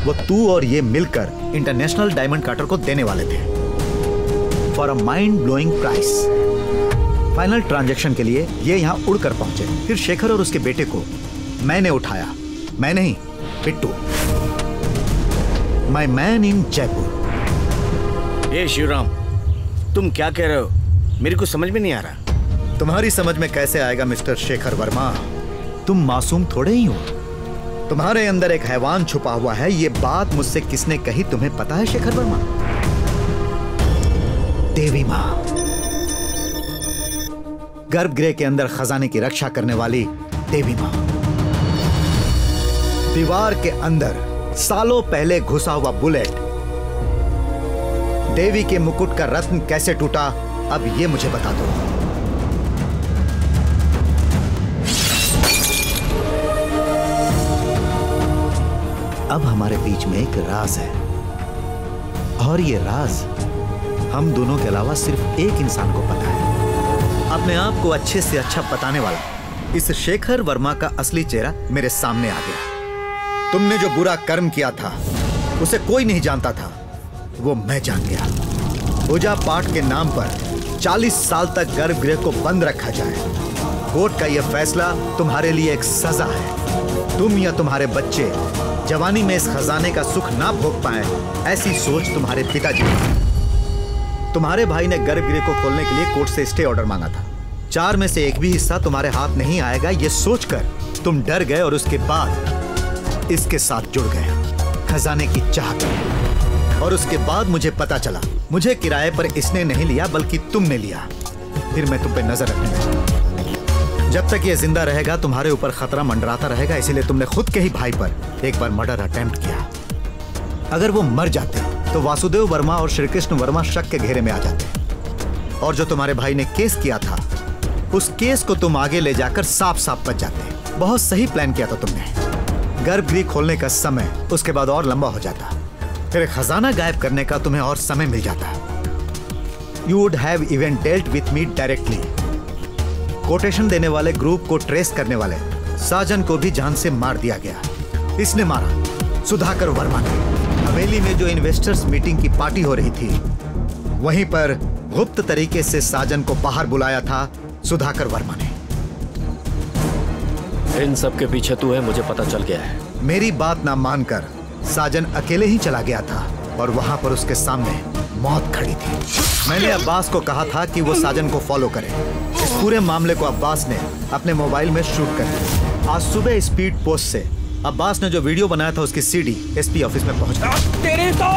वो तू और ये मिलकर इंटरनेशनल डायमंड कार्टर को देने वाले थे for a mind blowing price. Final transaction के लिए ये यहाँ उड़कर पहुंचे। फिर शेखर और उसके बेटे को मैंने उठाया। मैं नहीं, पिट्टू, माय मैन इन जयपुर। ए शिवराम, तुम क्या कह रहे हो? मेरे को समझ में नहीं आ रहा। तुम्हारी समझ में कैसे आएगा मिस्टर शेखर वर्मा? तुम मासूम थोड़े ही हो। तुम्हारे अंदर एक हैवान छुपा हुआ है। ये बात मुझसे किसने कही तुम्हें पता है शेखर वर्मा? देवी माँ, गर्भगृह के अंदर खजाने की रक्षा करने वाली देवी माँ। दीवार के अंदर सालों पहले घुसा हुआ बुलेट। देवी के मुकुट का रत्न कैसे टूटा, अब ये मुझे बता दो। अब हमारे बीच में एक राज है, और ये राज हम दोनों के अलावा सिर्फ एक इंसान को पता है। अपने आप को अच्छे से अच्छा बताने वाला इस शेखर वर्मा का असली चेहरा मेरे सामने आ गया। तुमने जो बुरा कर्म किया था उसे कोई नहीं जानता था, वो मैं जान गया। पूजा पाठ के नाम पर 40 साल तक गर्भगृह को बंद रखा जाए। कोर्ट का यह फैसला तुम्हारे लिए एक सजा है। तुम या तुम्हारे बच्चे जवानी में इस खजाने का सुख ना भोग पाए, ऐसी सोच तुम्हारे पिताजी की। तुम्हारे भाई ने गर्भगृह को खोलने के लिए कोर्ट से स्टे ऑर्डर मांगा था। 4 में से एक भी हिस्सा तुम्हारे हाथ नहीं आएगा, ये सोचकर तुम डर गए और उसके बाद इसके साथ जुड़ गए खजाने की चाहत में। और उसके बाद मुझे पता चला, मुझे किराए पर इसने नहीं लिया बल्कि तुमने लिया। फिर मैं तुम पे नजर रखने लगा। जब तक ये जिंदा रहेगा तुम्हारे ऊपर खतरा मंडराता रहेगा, इसीलिए तुमने खुद के ही भाई पर एक बार मर्डर अटेम्प्ट किया। अगर वो मर जाते तो वासुदेव वर्मा और श्री कृष्ण वर्मा शक के घेरे में आ जाते, और जो तुम्हारे भाई ने केस किया था उस केस को तुम आगे ले जाकर साफ साफ बच जाते। बहुत सही प्लान किया था तुमने। गर्भगृह खोलने का समय उसके बाद और लंबा हो जाता, फिर खजाना गायब करने का तुम्हें और समय मिल जाता। You would have even dealt with me directly. Quotation देने वाले ग्रुप को ट्रेस करने वाले साजन को भी जान से मार दिया गया। इसने मारा सुधाकर वर्मा ने। हवेली में जो इन्वेस्टर्स मीटिंग की पार्टी हो रही थी, वहीं पर गुप्त तरीके से साजन को बाहर बुलाया था सुधाकर वर्मा ने। इन सब के पीछे तू है, मुझे पता चल गया है। मेरी बात ना मानकर साजन अकेले ही चला गया था, और वहां पर उसके सामने मौत खड़ी थी। मैंने अब्बास को कहा था कि वो साजन को फॉलो करे। इस पूरे मामले को अब्बास ने अपने मोबाइल में शूट कर दिया। आज सुबह स्पीड पोस्ट से अब्बास ने जो वीडियो बनाया था उसकी सीडी एसपी ऑफिस में पहुंच गई। तेरे तो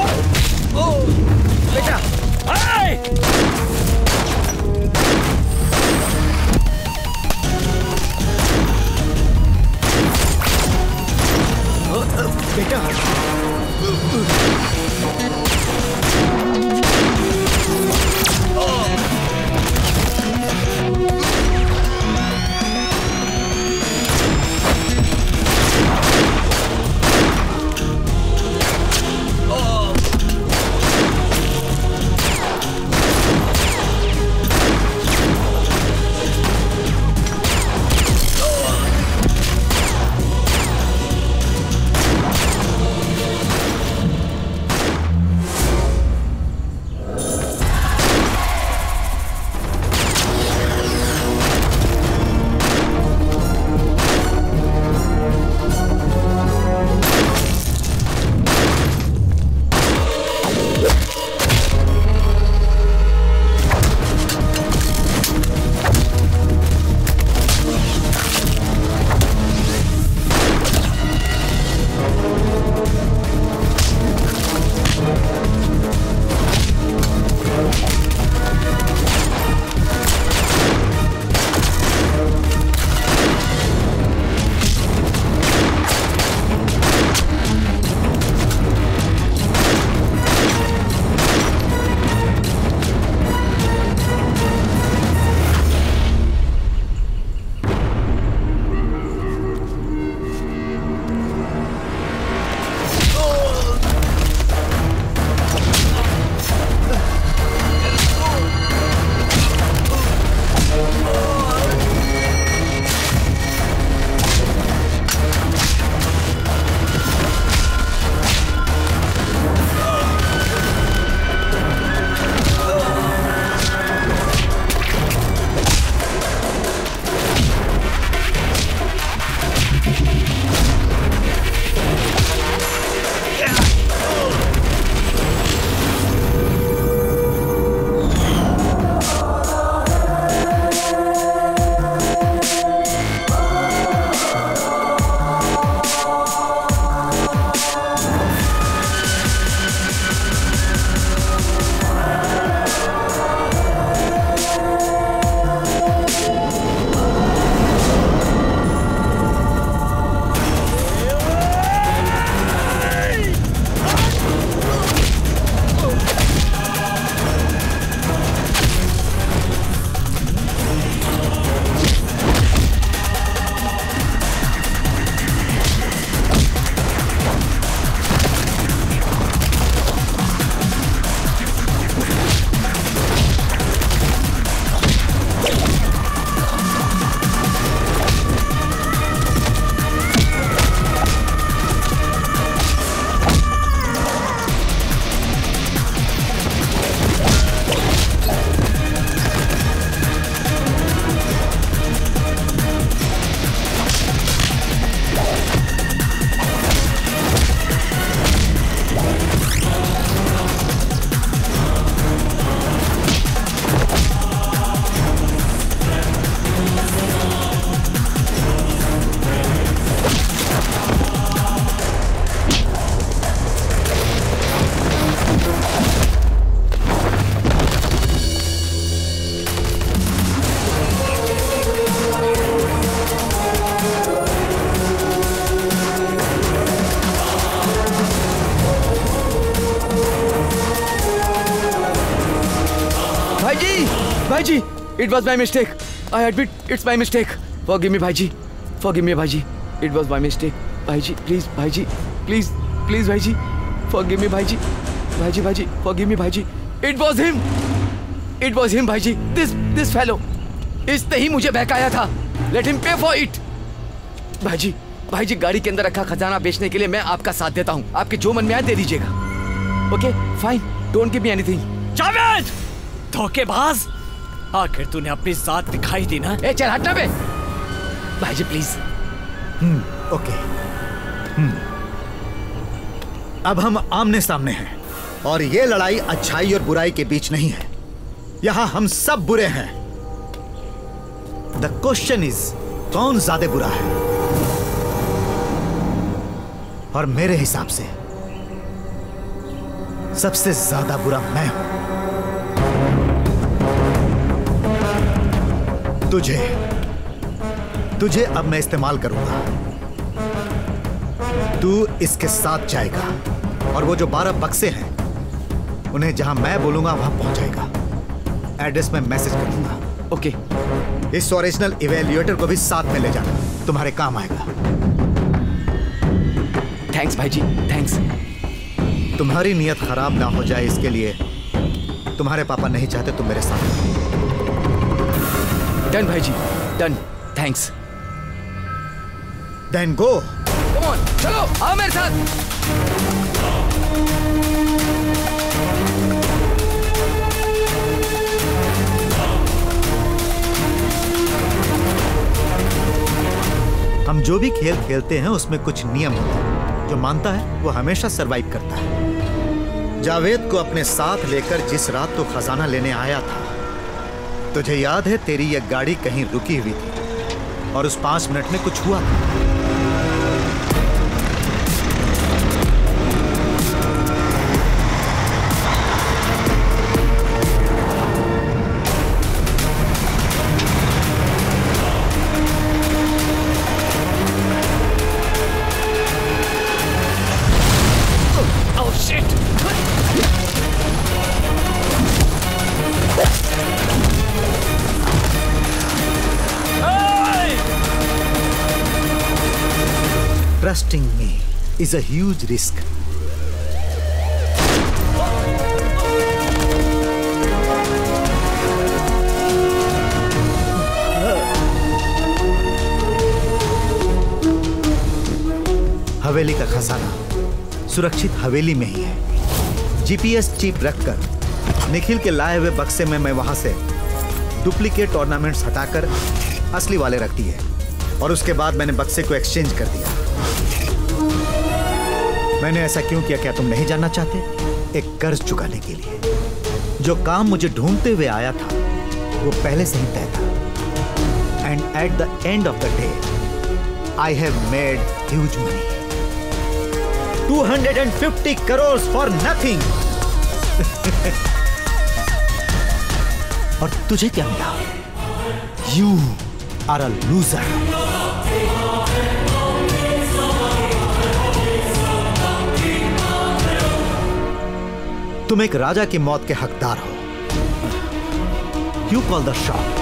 बेटा बेटा भाईजी, it was my mistake. I admit it's my mistake. Forgive me भाईजी. Forgive me भाईजी. It was my mistake. भाईजी, please भाईजी. Please, please भाईजी. Forgive me भाईजी. भाईजी, forgive me भाईजी. It was him. It was him भाईजी. This fellow. इसने ही मुझे बहकाया था. Let him pay for it. भाईजी गाड़ी के अंदर रखा खजाना बेचने के लिए मैं आपका साथ देता हूँ. आपके जो मन में आए दे दीजिएगा. Okay, fine. Don't give me anything. Javed! धोखेबाज! आखिर तूने अपनी जात दिखाई दी ना? ए चल हटना बे! भाईजी प्लीज. ओके. अब हम आमने सामने हैं और ये लड़ाई अच्छाई और बुराई के बीच नहीं है. यहां हम सब बुरे हैं. द क्वेश्चन इज कौन ज्यादा बुरा है? और मेरे हिसाब से सबसे ज्यादा बुरा मैं हूं. तुझे अब मैं इस्तेमाल करूंगा. तू इसके साथ जाएगा और वो जो 12 बक्से हैं उन्हें जहां मैं बोलूंगा वहां पहुंचाएगा. एड्रेस में मैसेज कर दूंगा. ओके. इस ओरिजिनल इवैल्यूएटर को भी साथ में ले जाना. तुम्हारे काम आएगा. थैंक्स भाईजी, थैंक्स. तुम्हारी नीयत खराब ना हो जाए इसके लिए तुम्हारे पापा नहीं चाहते तुम मेरे साथ. डन भाईजी, done. Thanks. Then go. Come on, चलो आओ मेरे साथ. हम जो भी खेल खेलते हैं उसमें कुछ नियम होते हैं. जो मानता है वो हमेशा सरवाइव करता है. जावेद को अपने साथ लेकर जिस रात तो खजाना लेने आया था, तुझे याद है तेरी यह गाड़ी कहीं रुकी हुई थी और उस 5 मिनट में कुछ हुआ था. Trusting me is a huge risk. हवेली का खजाना सुरक्षित हवेली में ही है. जीपीएस चिप रखकर निखिल के लाए हुए बक्से में मैं वहां से डुप्लीकेट ऑर्नामेंट्स हटाकर असली वाले रख दिए और उसके बाद मैंने बक्से को एक्सचेंज कर दिया. मैंने ऐसा क्यों किया क्या तुम नहीं जानना चाहते? एक कर्ज चुकाने के लिए. जो काम मुझे ढूंढते हुए आया था वो पहले से ही तय था. And at the end of the day I have made huge money. 250 crore for nothing. और तुझे क्या मिला? You are a loser. तुम एक राजा की मौत के हकदार हो. You call the shot.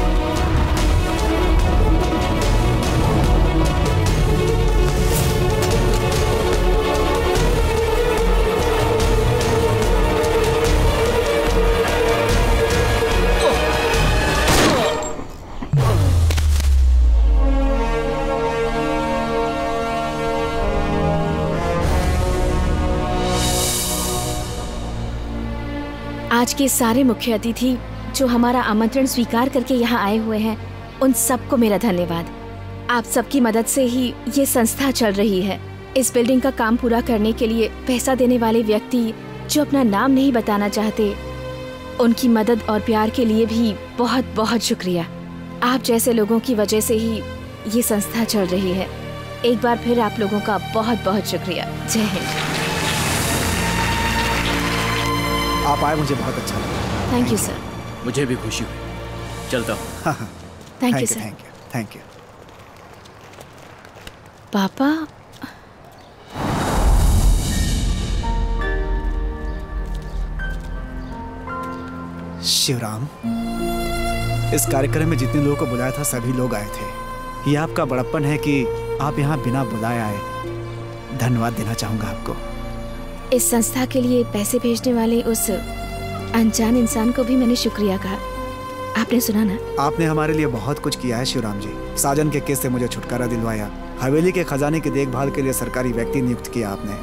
आज के सारे मुख्य अतिथि जो हमारा आमंत्रण स्वीकार करके यहाँ आए हुए हैं, उन सबको मेरा धन्यवाद. आप सबकी मदद से ही ये संस्था चल रही है. इस बिल्डिंग का काम पूरा करने के लिए पैसा देने वाले व्यक्ति जो अपना नाम नहीं बताना चाहते, उनकी मदद और प्यार के लिए भी बहुत बहुत शुक्रिया. आप जैसे लोगों की वजह से ही ये संस्था चल रही है. एक बार फिर आप लोगों का बहुत बहुत शुक्रिया. जय हिंद. आप आए, मुझे बहुत अच्छा लगा. Thank you sir. मुझे भी खुशी हुई. चलता हूँ. Thank you sir. Thank you. Thank you. पापा, शिवराम, इस कार्यक्रम में जितने लोगों को बुलाया था सभी लोग आए थे। ये आपका बड़प्पन है कि आप यहाँ बिना बुलाए आए। धन्यवाद देना चाहूंगा आपको। इस संस्था के लिए पैसे भेजने वाले उस अनजान इंसान को भी मैंने शुक्रिया कहा। आपने सुना ना? आपने हमारे लिए बहुत कुछ किया है शिवराम जी। साजन के केस से मुझे छुटकारा दिलवाया, हवेली के खजाने की देखभाल के लिए सरकारी व्यक्ति नियुक्त किया आपने।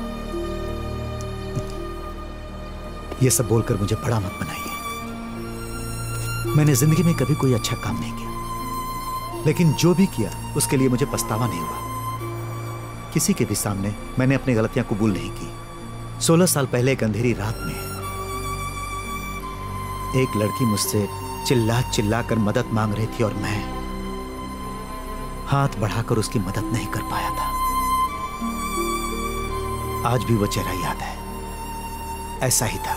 ये सब बोलकर मुझे बड़ा मत बनाइए। मैंने जिंदगी में कभी कोई अच्छा काम नहीं किया, लेकिन जो भी किया उसके लिए मुझे पछतावा नहीं हुआ। किसी के भी सामने मैंने अपनी गलतियां कबूल नहीं की। 16 साल पहले एक अंधेरी रात में एक लड़की मुझसे चिल्ला चिल्ला कर मदद मांग रही थी और मैं हाथ बढ़ाकर उसकी मदद नहीं कर पाया था। आज भी वो चेहरा याद है, ऐसा ही था।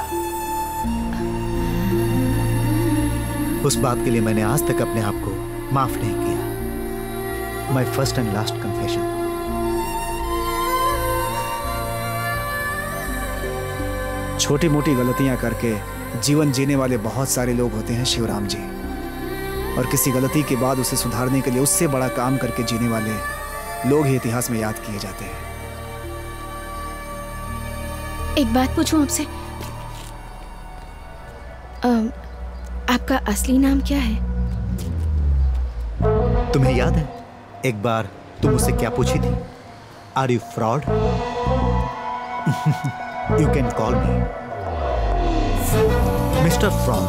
उस बात के लिए मैंने आज तक अपने आप को माफ नहीं किया। My first and last confession. छोटी मोटी गलतियां करके जीवन जीने वाले बहुत सारे लोग होते हैं शिवराम जी, और किसी गलती के बाद उसे सुधारने के लिए उससे बड़ा काम करके जीने वाले लोग ही इतिहास में याद किए जाते हैं। एक बात पूछूं आपसे, आपका असली नाम क्या है? तुम्हें याद है एक बार तुम मुझसे क्या पूछी थी? Are you fraud? You can call me mister fraud.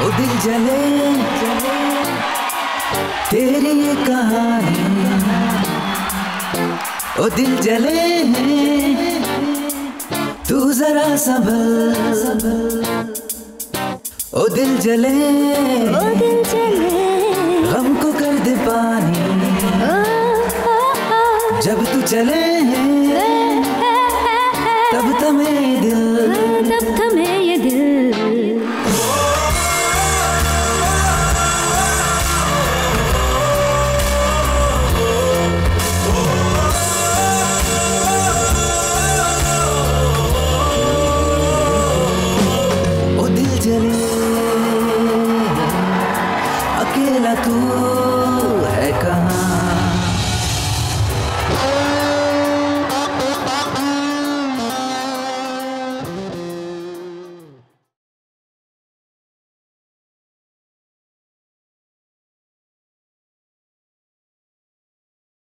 ओ दिल जले तेरी ये कहानी, ओ दिल जले तू जरा संभल, ओ दिल जले हमको कर दे पानी, जब तू चले